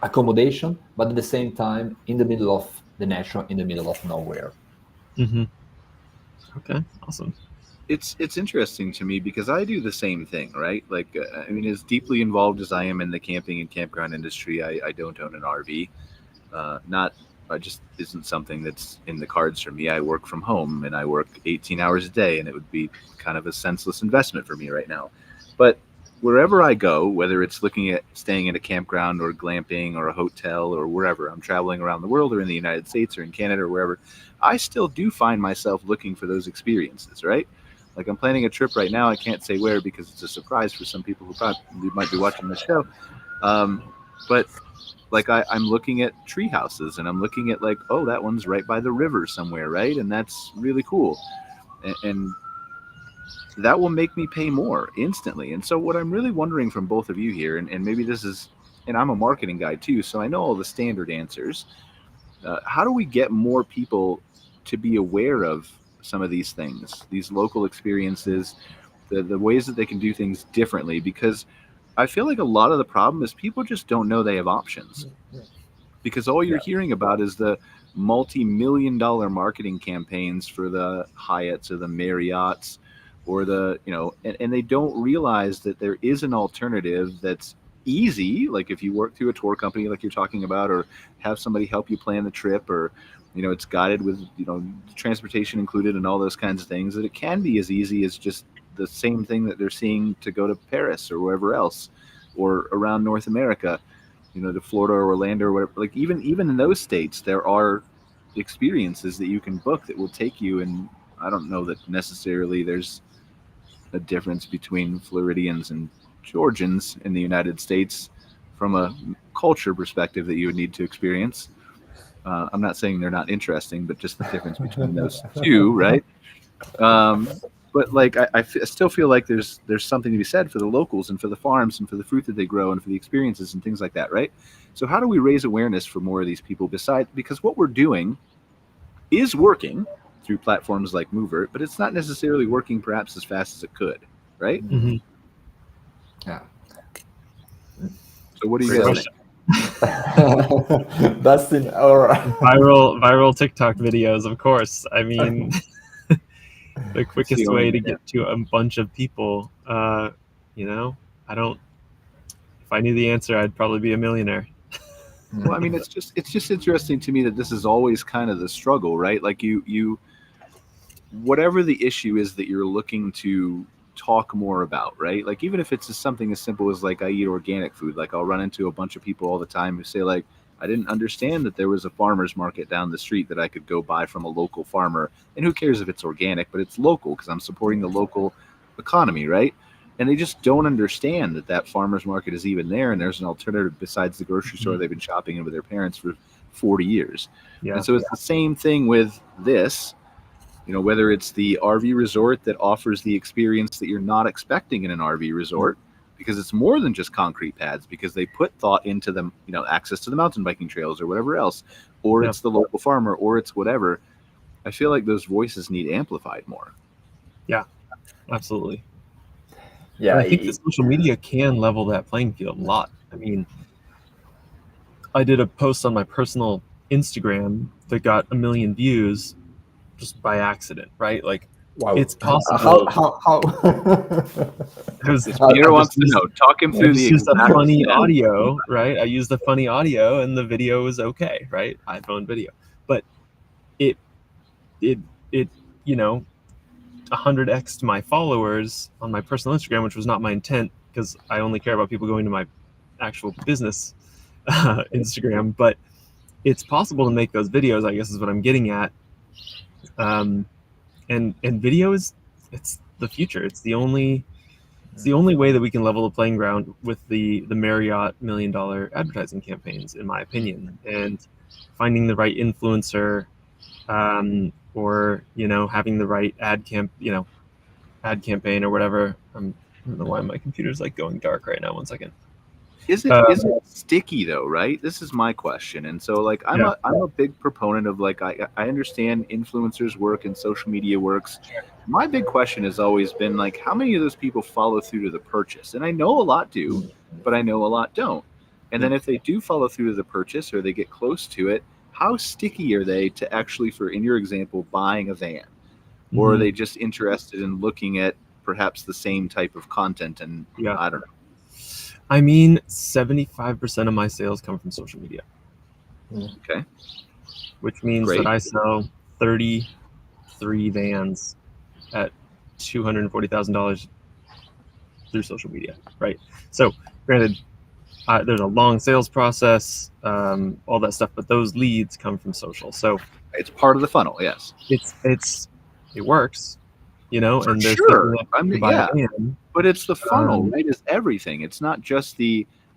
[SPEAKER 3] accommodation, but at the same time in the middle of the nature, in the middle of nowhere.
[SPEAKER 4] Okay, awesome.
[SPEAKER 2] It's interesting to me because I do the same thing, right? Like, as deeply involved as I am in the camping and campground industry, I don't own an RV. Just isn't something that's in the cards for me. I work from home, and I work 18 hours a day, and it would be kind of a senseless investment for me right now. But wherever I go, whether it's looking at staying at a campground or glamping or a hotel or wherever I'm traveling around the world, or in the United States or in Canada or wherever, I still do find myself looking for those experiences, right? Like, I'm planning a trip right now. I can't say where because it's a surprise for some people who probably might be watching the show. But like, I'm looking at tree houses, and I'm looking at, like, oh, that one's right by the river somewhere, right? And that's really cool. And that will make me pay more instantly. And so what I'm really wondering from both of you here, and maybe this is, and I'm a marketing guy too, so I know all the standard answers. How do we get more people to be aware of some of these things, these local experiences, the ways that they can do things differently? Because I feel like a lot of the problem is people just don't know they have options, because all you're hearing about is the multi-million-dollar marketing campaigns for the Hyatts or the Marriotts, or the, and they don't realize that there is an alternative that's easy. Like, if you work through a tour company like you're talking about, or have somebody help you plan the trip, or it's guided with transportation included and all those kinds of things, that it can be as easy as just the same thing that they're seeing to go to Paris or wherever else, or around North America, to Florida or Orlando or whatever. Like, even in those states, there are experiences that you can book that will take you. And I don't know that necessarily there's a difference between Floridians and Georgians in the United States from a culture perspective that you would need to experience. I'm not saying they're not interesting, but just the difference between those two, right? But like, I still feel like there's something to be said for the locals, and for the farms, and for the fruit that they grow, and for the experiences and things like that, right? So how do we raise awareness for more of these people, because what we're doing is working through platforms like Moovert, but it's not necessarily working perhaps as fast as it could, right?
[SPEAKER 3] Yeah.
[SPEAKER 2] So what do you guys think?
[SPEAKER 3] Dustin, or
[SPEAKER 4] viral TikTok videos, of course. I mean, the quickest way to get to a bunch of people. I don't. If I knew the answer, I'd probably be a millionaire.
[SPEAKER 2] Well, I mean, it's just interesting to me that this is always kind of the struggle, right? Like, you whatever the issue is that you're looking to talk more about, right? Like, even if it's just something as simple as, like, I eat organic food. Like, I'll run into a bunch of people all the time who say, like, I didn't understand that there was a farmer's market down the street that I could go buy from a local farmer. And who cares if it's organic, but it's local because I'm supporting the local economy, right? And they just don't understand that that farmer's market is even there, and there's an alternative besides the grocery store they've been shopping in with their parents for 40 years.
[SPEAKER 4] Yeah.
[SPEAKER 2] And so it's the same thing with this, you know, whether it's the RV resort that offers the experience that you're not expecting in an RV resort, because it's more than just concrete pads, because they put thought into them, you know, access to the mountain biking trails or whatever else, or it's the local farmer, or it's whatever. I feel like those voices need amplified more.
[SPEAKER 4] Yeah, absolutely.
[SPEAKER 3] Yeah,
[SPEAKER 4] and I think that social media can level that playing field a lot. I mean, I did a post on my personal Instagram that got 1 million views just by accident, right? Like,
[SPEAKER 3] wow.
[SPEAKER 4] It's possible.
[SPEAKER 3] How?
[SPEAKER 2] Peter wants to know. Talk him through the
[SPEAKER 4] used a
[SPEAKER 2] exact
[SPEAKER 4] funny
[SPEAKER 2] steps.
[SPEAKER 4] audio, right? I used the funny audio, and the video was okay, right? iPhone video, but it you know, 100x'd my followers on my personal Instagram, which was not my intent because I only care about people going to my actual business Instagram. But it's possible to make those videos, I guess is what I'm getting at. And video it's the future. It's the only way that we can level the playing ground with the Marriott $1 million advertising campaigns, in my opinion, and finding the right influencer, or, you know, having the right ad campaign or whatever. I don't know why my computer's like going dark right now. 1 second.
[SPEAKER 2] Is it sticky though, right? This is my question. And so like I'm a big proponent of like I understand influencers work and social media works. My big question has always been like, how many of those people follow through to the purchase? And I know a lot do, but I know a lot don't. And then if they do follow through to the purchase or they get close to it, how sticky are they to actually, for in your example, buying a van? Or are they just interested in looking at perhaps the same type of content? And I don't know.
[SPEAKER 4] I mean, 75% of my sales come from social media.
[SPEAKER 2] Okay.
[SPEAKER 4] Which means that I sell 33 vans at $240,000 through social media, right? So, granted, there's a long sales process, all that stuff, but those leads come from social. So
[SPEAKER 2] it's part of the funnel, yes.
[SPEAKER 4] It works, you know,
[SPEAKER 2] For
[SPEAKER 4] and there's
[SPEAKER 2] sure. I mean,
[SPEAKER 4] buy a van.
[SPEAKER 2] But it's the funnel, right? It's everything. It's not just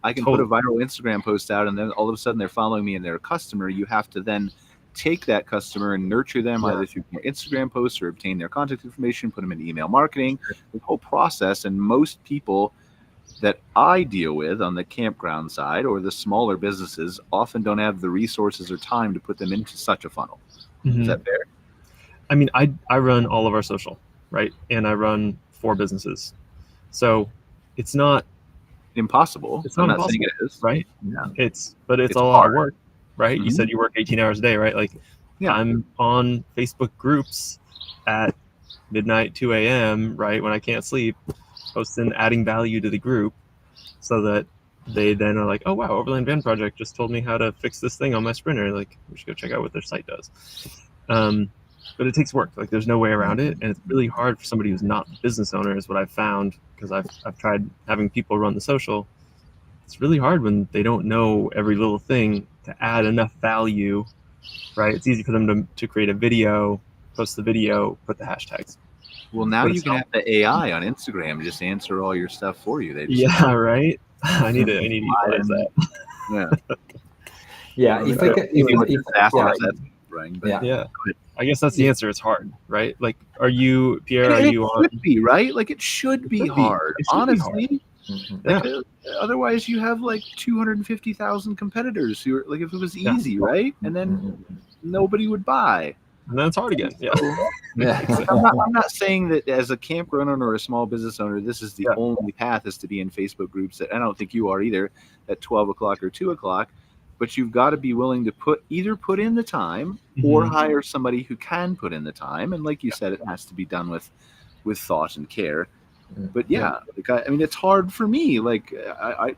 [SPEAKER 2] I can put a viral Instagram post out and then all of a sudden they're following me and they're a customer. You have to then take that customer and nurture them either through your Instagram posts or obtain their contact information, put them in email marketing, the whole process. And most people that I deal with on the campground side or the smaller businesses often don't have the resources or time to put them into such a funnel. Is that fair?
[SPEAKER 4] I mean, I run all of our social, right? And I run 4 businesses. So it's not
[SPEAKER 2] impossible.
[SPEAKER 4] It's not
[SPEAKER 2] I'm not saying it is.
[SPEAKER 4] Right?
[SPEAKER 2] Yeah.
[SPEAKER 4] It's a lot of work, right?
[SPEAKER 2] Mm-hmm.
[SPEAKER 4] You said you work 18 hours a day, right? Like, I'm on Facebook groups at midnight, 2 a.m., right, when I can't sleep, posting, adding value to the group so that they then are like, oh, wow, Overland Van Project just told me how to fix this thing on my Sprinter. Like, we should go check out what their site does. But it takes work. Like, there's no way around it. And it's really hard for somebody who's not a business owner, is what I've found, because I've tried having people run the social. It's really hard when they don't know every little thing to add enough value, right? It's easy for them to create a video, post the video, put the hashtags.
[SPEAKER 2] Well, now you can have the AI on Instagram just answer all your stuff for you. They just
[SPEAKER 4] right? I need to utilize that.
[SPEAKER 2] Yeah.
[SPEAKER 4] I guess that's the answer. It's hard, right? Like, are you, Pierre?
[SPEAKER 2] It should be, right? Like, it should be hard. Honestly. Otherwise, you have like 250,000 competitors who are like, if it was easy, right? And then nobody would buy.
[SPEAKER 4] And then it's hard again.
[SPEAKER 2] I'm not saying that as a campground owner or a small business owner, this is the only path is to be in Facebook groups. That I don't think you are either at 12 o'clock or 2 o'clock. But you've got to be willing to put in the time or hire somebody who can put in the time. And like you said, it has to be done with thought and care. But I mean, it's hard for me. Like,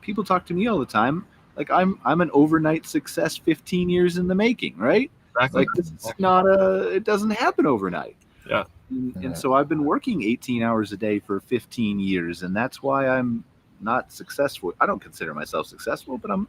[SPEAKER 2] people talk to me all the time. Like, I'm an overnight success, 15 years in the making, right?
[SPEAKER 4] Exactly.
[SPEAKER 2] Like, it's not it doesn't happen overnight.
[SPEAKER 4] Yeah.
[SPEAKER 2] And so I've been working 18 hours a day for 15 years, and that's why I'm not successful. I don't consider myself successful, but I'm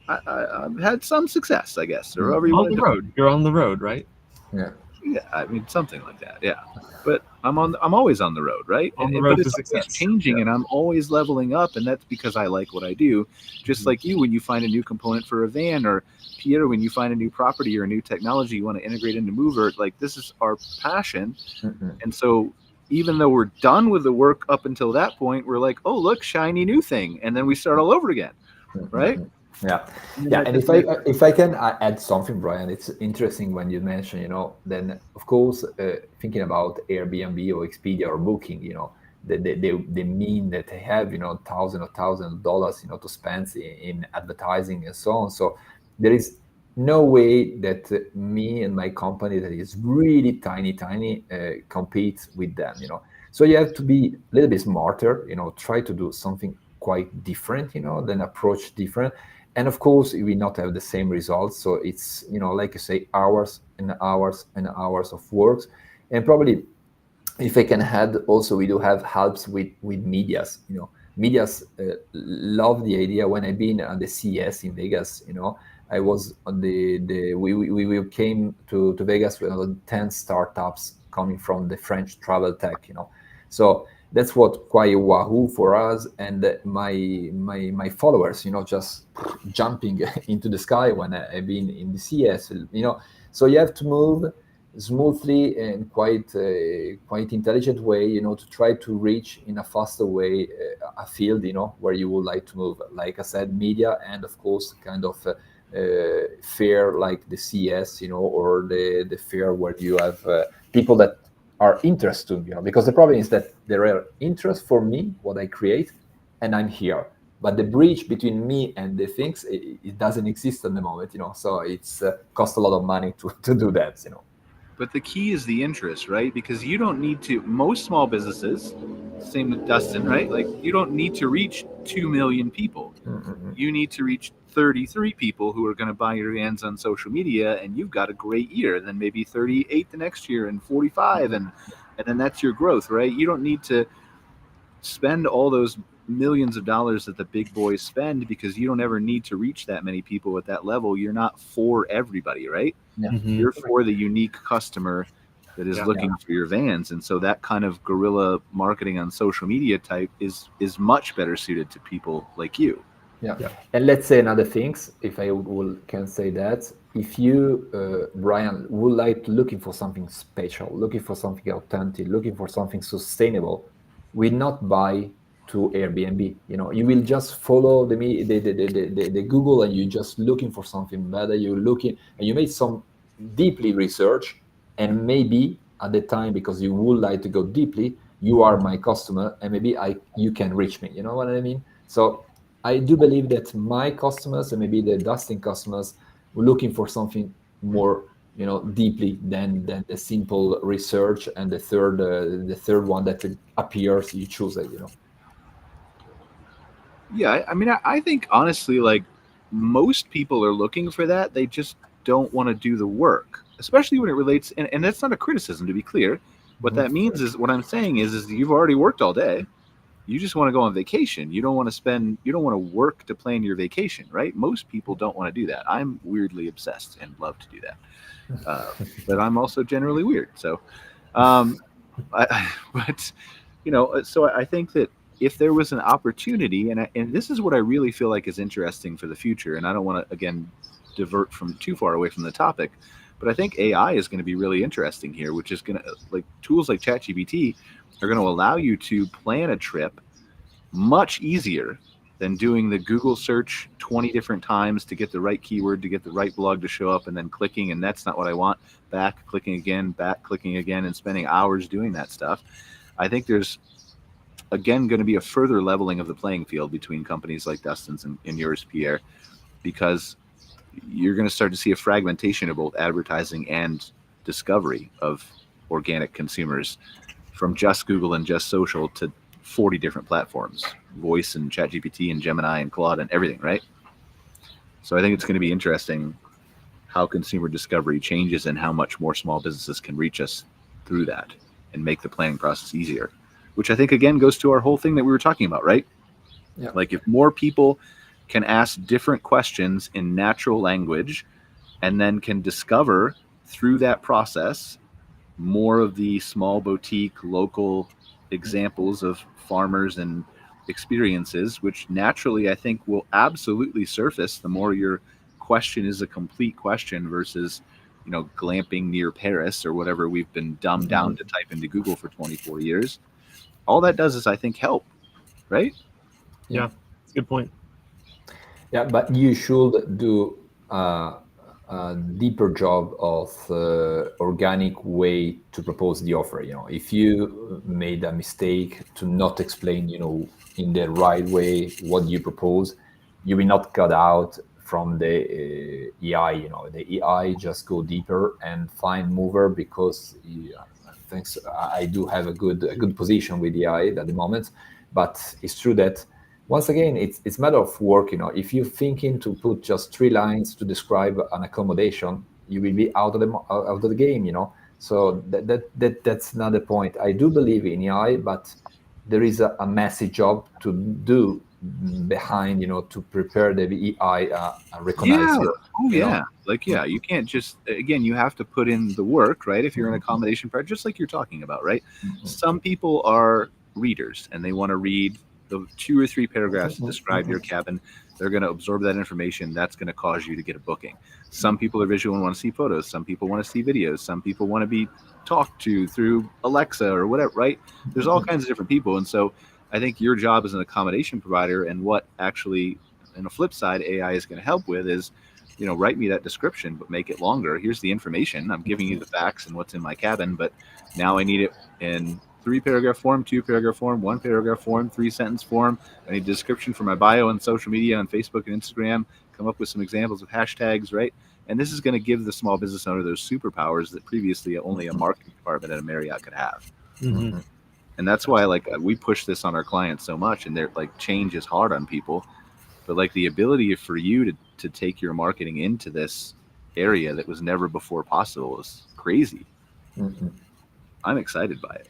[SPEAKER 2] I've had some success, I guess, or however you
[SPEAKER 4] On
[SPEAKER 2] want
[SPEAKER 4] the
[SPEAKER 2] to
[SPEAKER 4] road. You're on the road, right?
[SPEAKER 3] Yeah.
[SPEAKER 2] Yeah, I mean something like that. Yeah, but I'm always on the road, right?
[SPEAKER 4] On the
[SPEAKER 2] But
[SPEAKER 4] road
[SPEAKER 2] it's
[SPEAKER 4] to
[SPEAKER 2] always
[SPEAKER 4] success.
[SPEAKER 2] changing, and I'm always leveling up, and that's because I like what I do. Just like you, when you find a new component for a van, or Pier, when you find a new property or a new technology you want to integrate into Moovert, like this is our passion. And so even though we're done with the work up until that point, we're like, oh look, shiny new thing, and then we start all over again, right?
[SPEAKER 3] Yeah,
[SPEAKER 2] And
[SPEAKER 3] yeah.
[SPEAKER 2] that
[SPEAKER 3] And
[SPEAKER 2] doesn't
[SPEAKER 3] if I can add something, Brian, it's interesting when you mention, then of course, thinking about Airbnb or Expedia or Booking, they mean that they have, thousands of dollars, to spend in advertising and so on. So there is no way that me and my company that is really tiny, compete with them, So you have to be a little bit smarter, try to do something quite different, then approach different. And of course, we not have the same results. So it's, like you say, hours and hours and hours of work. And probably, if I can add, also we do have helps with medias. Medias love the idea. When I've been on the CES in Vegas, I was on we came to Vegas with 10 startups coming from the French travel tech. So that's what quite wahoo for us, and my followers, just jumping into the sky when I've been in the CS, So you have to move smoothly and quite intelligent way, to try to reach in a faster way a field, where you would like to move. Like I said, media, and of course, kind of fair like the CS, or the fair where you have people that are interested, because the problem is that there are interest for me, what I create, and I'm here. But the bridge between me and the things, it doesn't exist at the moment, So it's cost a lot of money to do that,
[SPEAKER 2] But the key is the interest, right? Because you don't need to, most small businesses, same with Dustin, right? Like you don't need to reach 2 million people. You need to reach 33 people who are going to buy your vans on social media, and you've got a great year. Then maybe 38 the next year, and 45, and then that's your growth, right? You don't need to spend all those millions of dollars that the big boys spend, because you don't ever need to reach that many people at that level. You're not for everybody, right? You're for the unique customer that is looking for your vans. And so that kind of guerrilla marketing on social media type is much better suited to people like you.
[SPEAKER 3] Yeah. And let's say another things, if I can say that, if you, Brian, would like looking for something special, looking for something authentic, looking for something sustainable, will not buy to Airbnb. You will just follow the Google, and you're just looking for something better. You're looking, and you made some deeply research, and maybe at the time, because you would like to go deeply, you are my customer, and maybe you can reach me. You know what I mean? So I do believe that my customers, and maybe the Dustin customers, were looking for something more, deeply than the simple research, and the third one that appears, you choose it.
[SPEAKER 2] Yeah, I mean, I think honestly, like most people are looking for that. They just don't want to do the work, especially when it relates. And that's not a criticism, to be clear. What that means is, what I'm saying is you've already worked all day. You just want to go on vacation. You don't want to work to plan your vacation, right? Most people don't want to do that. I'm weirdly obsessed and love to do that. But I'm also generally weird. So, so I think that if there was an opportunity, and this is what I really feel like is interesting for the future, and I don't want to, again, divert from too far away from the topic, but I think AI is going to be really interesting here, which is going to, like, tools like ChatGPT are going to allow you to plan a trip much easier than doing the Google search 20 different times to get the right keyword, to get the right blog to show up, and then clicking, and that's not what I want, back clicking again, and spending hours doing that stuff. I think there's, again, going to be a further leveling of the playing field between companies like Dustin's and yours, Pierre, because you're going to start to see a fragmentation of both advertising and discovery of organic consumers, from just Google and just social to 40 different platforms, voice and ChatGPT and Gemini and Claude and everything, right? So I think it's going to be interesting how consumer discovery changes and how much more small businesses can reach us through that and make the planning process easier, which I think, again, goes to our whole thing that we were talking about, right?
[SPEAKER 3] Yeah.
[SPEAKER 2] Like, if more people can ask different questions in natural language, and then can discover through that process more of the small boutique local examples of farmers and experiences, which naturally I think will absolutely surface the more your question is a complete question versus, glamping near Paris or whatever we've been dumbed down to type into Google for 24 years. All that does is, I think, help, right?
[SPEAKER 4] Yeah, that's a good point.
[SPEAKER 3] Yeah, but you should do a deeper job of organic way to propose the offer. If you made a mistake to not explain, in the right way what you propose, you will not cut out from the EI. The EI just go deeper and find Moovert, because thanks, I do have a good position with EI at the moment. But it's true that, once again, it's a matter of work. If you're thinking to put just 3 lines to describe an accommodation, you will be out of the game. So that's another point. I do believe in AI, but there is a massive job to do behind, to prepare the AI recognize.
[SPEAKER 2] You can't just, again, you have to put in the work, right? If you're an accommodation project, just like you're talking about, right? Some people are readers and they want to read the 2 or 3 paragraphs that describe your cabin. They're going to absorb that information. That's going to cause you to get a booking. Some people are visual and want to see photos. Some people want to see videos. Some people want to be talked to through Alexa or whatever, right? There's all kinds of different people. And so I think your job as an accommodation provider, and what actually, on the flip side, AI is going to help with is, write me that description, but make it longer. Here's the information. I'm giving you the facts and what's in my cabin, but now I need it in 3-paragraph form, 2-paragraph form, 1-paragraph form, 3-sentence form. I need a description for my bio on social media, on Facebook and Instagram. Come up with some examples of hashtags, right? And this is going to give the small business owner those superpowers that previously only a marketing department at a Marriott could have. And that's why, we push this on our clients so much, and they're change is hard on people, but the ability for you to take your marketing into this area that was never before possible is crazy. I'm excited by it,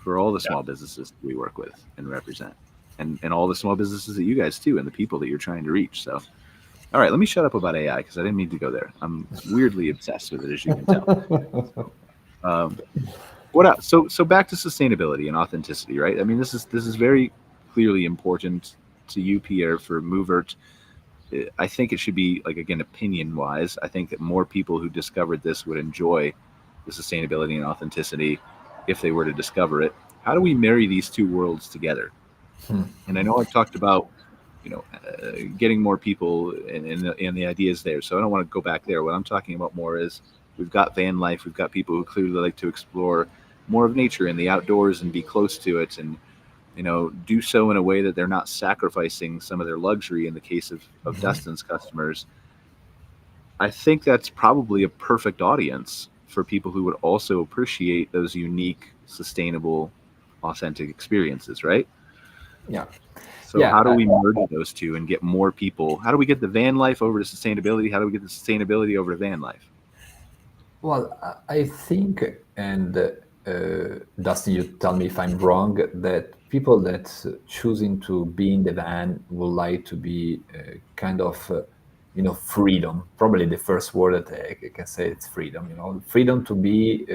[SPEAKER 2] for all the small businesses we work with and represent, and all the small businesses that you guys too, and the people that you're trying to reach. So, all right, let me shut up about AI, because I didn't mean to go there. I'm weirdly obsessed with it, as you can tell. What else? So back to sustainability and authenticity, right? I mean, this is very clearly important to you, Pier, for Moovert. I think it should be, again, opinion wise, I think that more people who discovered this would enjoy the sustainability and authenticity if they were to discover it. How do we marry these two worlds together? And I know I've talked about, getting more people and the ideas there. So I don't want to go back there. What I'm talking about more is, we've got van life. We've got people who clearly like to explore more of nature and the outdoors and be close to it, and, do so in a way that they're not sacrificing some of their luxury in the case of Dustin's customers. I think that's probably a perfect audience for people who would also appreciate those unique, sustainable, authentic experiences, right?
[SPEAKER 3] Yeah.
[SPEAKER 2] So how do we merge those two and get more people? How do we get the van life over to sustainability? How do we get the sustainability over to van life?
[SPEAKER 3] Well, I think, and Dustin, you tell me if I'm wrong, that people that choosing to be in the van would like to be kind of, freedom. Probably the first word that I can say, it's freedom. Freedom to be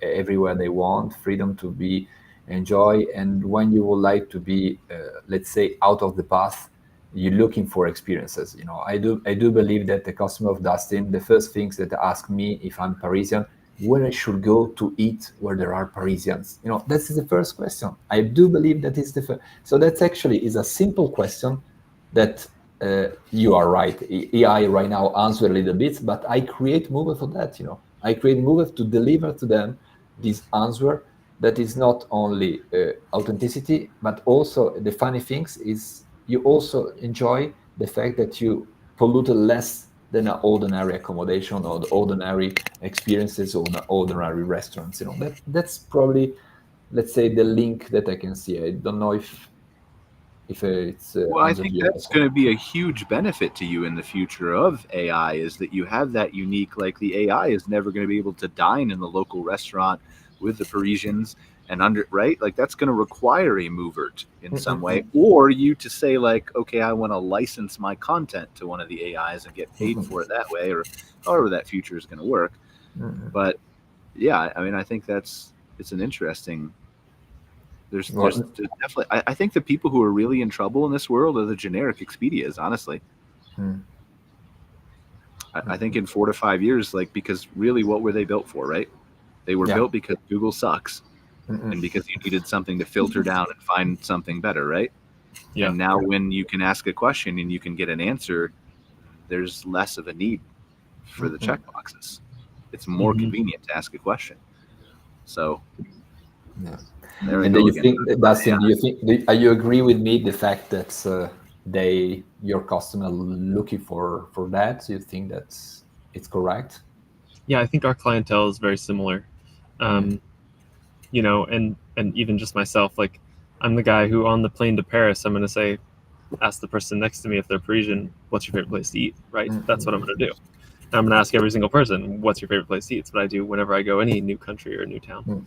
[SPEAKER 3] everywhere they want, freedom to be enjoy. And when you would like to be, let's say, out of the path, you're looking for experiences. I do believe that the customer of Dustin, the first things that ask me if I'm Parisian, where I should go to eat where there are Parisians. That's the first question. I do believe that is the first. So that's actually is a simple question that you are right. AI right now answer a little bit, but I create Moovert for that. I create Moovert to deliver to them this answer that is not only authenticity, but also the funny things is you also enjoy the fact that you polluted less than an ordinary accommodation or the ordinary experiences or the ordinary restaurants. That's probably, let's say, the link that I can see. I don't know if it's.
[SPEAKER 2] Well, I think that's going to be a huge benefit to you in the future of AI, is that you have that unique, the AI is never going to be able to dine in the local restaurant with the Parisians. and right, like that's going to require a Moovert in some way, or you to say like, okay, I want to license my content to one of the AIs and get paid for it that way, or however that future is going to work. But yeah, I mean, I think it's an interesting. There's definitely. I think the people who are really in trouble in this world are the generic Expedias, honestly. I think in 4 to 5 years, like, because really, what were they built for, right? They were built because Google sucks, and because you needed something to filter down and find something better, right? Yeah. And now when you can ask a question and you can get an answer, there's less of a need for the checkboxes. It's more convenient to ask a question. So,
[SPEAKER 3] and do you think, Dustin, do you agree with me the fact that your customer looking for that? Do you think it's correct?
[SPEAKER 4] Yeah, I think our clientele is very similar. You know, and even just myself, like, I'm the guy who on the plane to Paris, I'm going to say, ask the person next to me if they're Parisian, what's your favorite place to eat, right? That's what I'm going to do. And I'm going to ask every single person, what's your favorite place to eat? It's what I do whenever I go any new country or new town.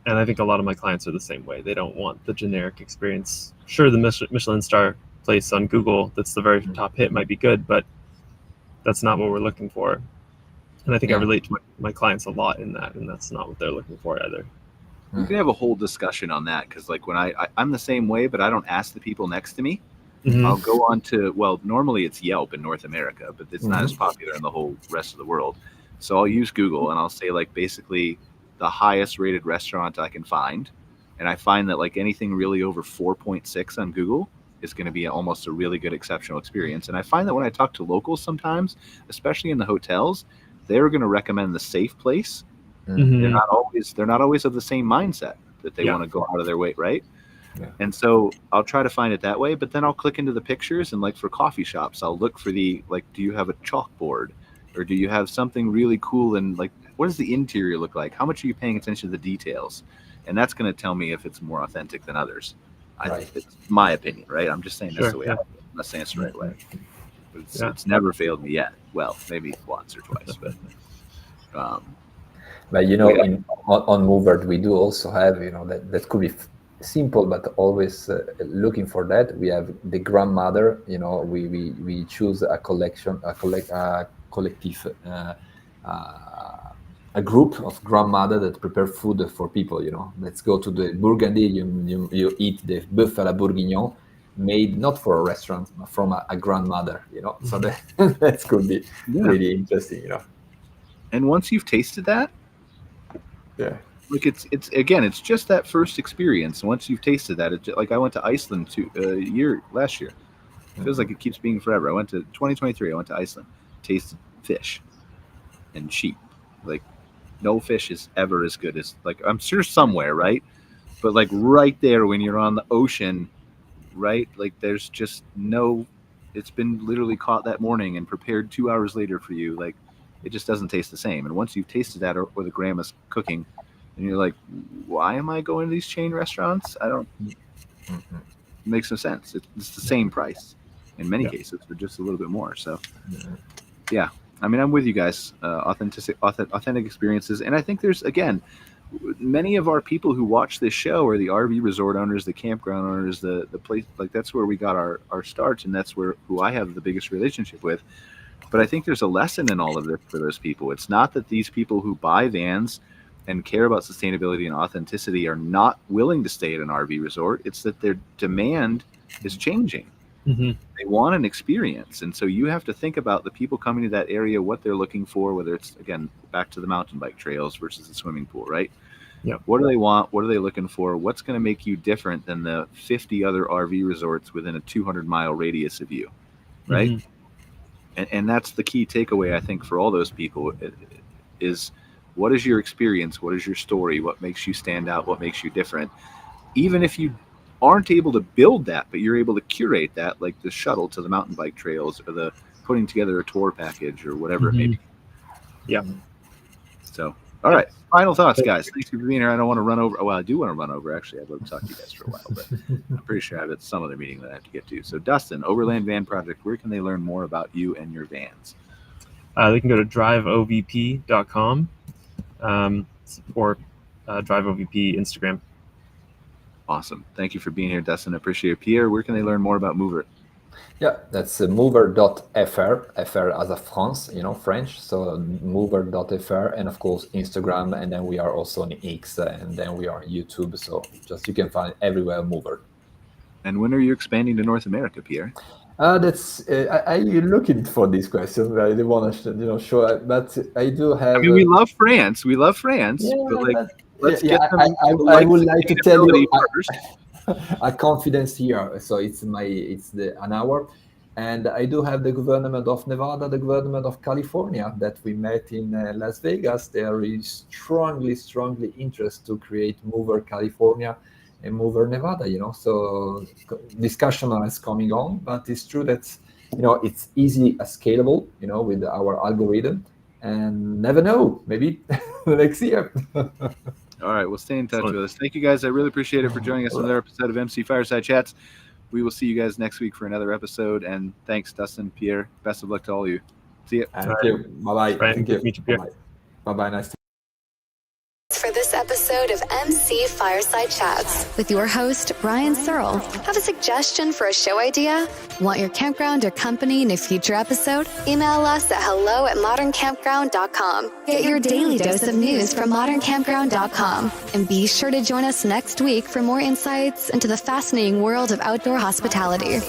[SPEAKER 4] And I think a lot of my clients are the same way. They don't want the generic experience. Sure, the Michelin star place on Google that's the very top hit might be good, but that's not what we're looking for. And I think I relate to my clients a lot in that, and that's not what they're looking for either.
[SPEAKER 2] We can have a whole discussion on that, because like when I'm the same way, but I don't ask the people next to me. I'll go on to, well, normally it's Yelp in North America, but it's not as popular in the whole rest of the world. So I'll use Google and I'll say like basically the highest rated restaurant I can find. And I find that like anything really over 4.6 on Google is going to be almost a really good exceptional experience. And I find that when I talk to locals sometimes, especially in the hotels, they're going to recommend the safe place. They're not always of the same mindset that they want to go out of their way, right? And so I'll try to find it that way, but then I'll click into the pictures, and like for coffee shops, I'll look for the, like, do you have a chalkboard, or do you have something really cool, and like, what does the interior look like? How much are you paying attention to the details? And that's going to tell me if it's more authentic than others. I think it's my opinion, right? I'm just saying that's the way I'm not saying it's the right way. It's never failed me yet. Well, maybe once or twice,
[SPEAKER 3] but you know, on Moovert, we do also have, you know, that could be simple, but always looking for that. We have the grandmother, you know, we choose a collective, a group of grandmother that prepare food for people, you know. Let's go to the Burgundy, you eat the bœuf à la bourguignon, made not for a restaurant, but from a grandmother, you know. So that could be really interesting, you know.
[SPEAKER 2] And once you've tasted that, like it's again, it's just that first experience. Once you've tasted that, it's like I went to Iceland last year. It feels like it keeps being forever. I went to 2023. I went to Iceland, tasted fish and sheep. Like no fish is ever as good as, like, I'm sure somewhere, right? But like right there when you're on the ocean, right? Like there's just no. It's been literally caught that morning and prepared 2 hours later for you. Like it just doesn't taste the same. And once you've tasted that, or the grandma's cooking, and you're like, why am I going to these chain restaurants? I don't. It makes no sense. It's the same price in many cases, but just a little bit more. So, yeah. I mean, I'm with you guys. Authentic experiences, and I think there's, again, many of our people who watch this show are the RV resort owners, the campground owners, the place, like that's where we got our starts, and that's who I have the biggest relationship with. But I think there's a lesson in all of this for those people. It's not that these people who buy vans and care about sustainability and authenticity are not willing to stay at an RV resort. It's that their demand is changing. They want an experience. And so you have to think about the people coming to that area, what they're looking for, whether it's, again, back to the mountain bike trails versus the swimming pool, right? What do they want? What are they looking for? What's going to make you different than the 50 other RV resorts within a 200-mile radius of you, right? And that's the key takeaway, I think, for all those people is, what is your experience? What is your story? What makes you stand out? What makes you different? Even if you aren't able to build that, but you're able to curate that, like the shuttle to the mountain bike trails, or the putting together a tour package, or whatever it may be. So, all right. Final thoughts, guys. Thanks for being here. I don't want to run over. Well, I do want to run over. Actually, I'd love to talk to you guys for a while, but I'm pretty sure I have some other meeting that I have to get to. So, Dustin, Overland Van Project, where can they learn more about you and your vans?
[SPEAKER 4] They can go to driveovp.com, or DriveOVP Instagram.
[SPEAKER 2] Awesome. Thank you for being here, Dustin. I appreciate it. Pierre, where can they learn more about Moovert?
[SPEAKER 3] Yeah, that's Moovert.fr, FR as a France, French. So Moovert.fr, and of course Instagram, and then we are also on X, and then we are on YouTube. So just you can find everywhere Moovert.
[SPEAKER 2] And when are you expanding to North America, Pierre?
[SPEAKER 3] That's you're looking for this question. I didn't want to, show, but I do have.
[SPEAKER 2] I mean, we love France. We love France.
[SPEAKER 3] Yeah,
[SPEAKER 2] but like,
[SPEAKER 3] let's
[SPEAKER 2] get them
[SPEAKER 3] I would like to tell you
[SPEAKER 2] first.
[SPEAKER 3] a confidence here. So it's an hour, and I do have the government of Nevada, the government of California that we met in Las Vegas. They are really strongly interested to create Moovert California and Moovert Nevada. So discussion is coming on, but it's true that it's easy scalable. With our algorithm, and never know, maybe next year.
[SPEAKER 2] All right, we'll stay in touch with us. Thank you guys. I really appreciate it for joining us on another episode of MC Fireside Chats. We will see you guys next week for another episode. And thanks, Dustin, Pierre. Best of luck to all of you. See you.
[SPEAKER 3] Thank you. Bye-bye.
[SPEAKER 4] Thank you.
[SPEAKER 3] Bye-bye. Nice to
[SPEAKER 1] For this episode of MC Fireside Chats with your host, Brian Searl. Have a suggestion for a show idea? Want your campground or company in a future episode? Email us at hello@moderncampground.com. Get your daily dose of news from moderncampground.com. And be sure to join us next week for more insights into the fascinating world of outdoor hospitality.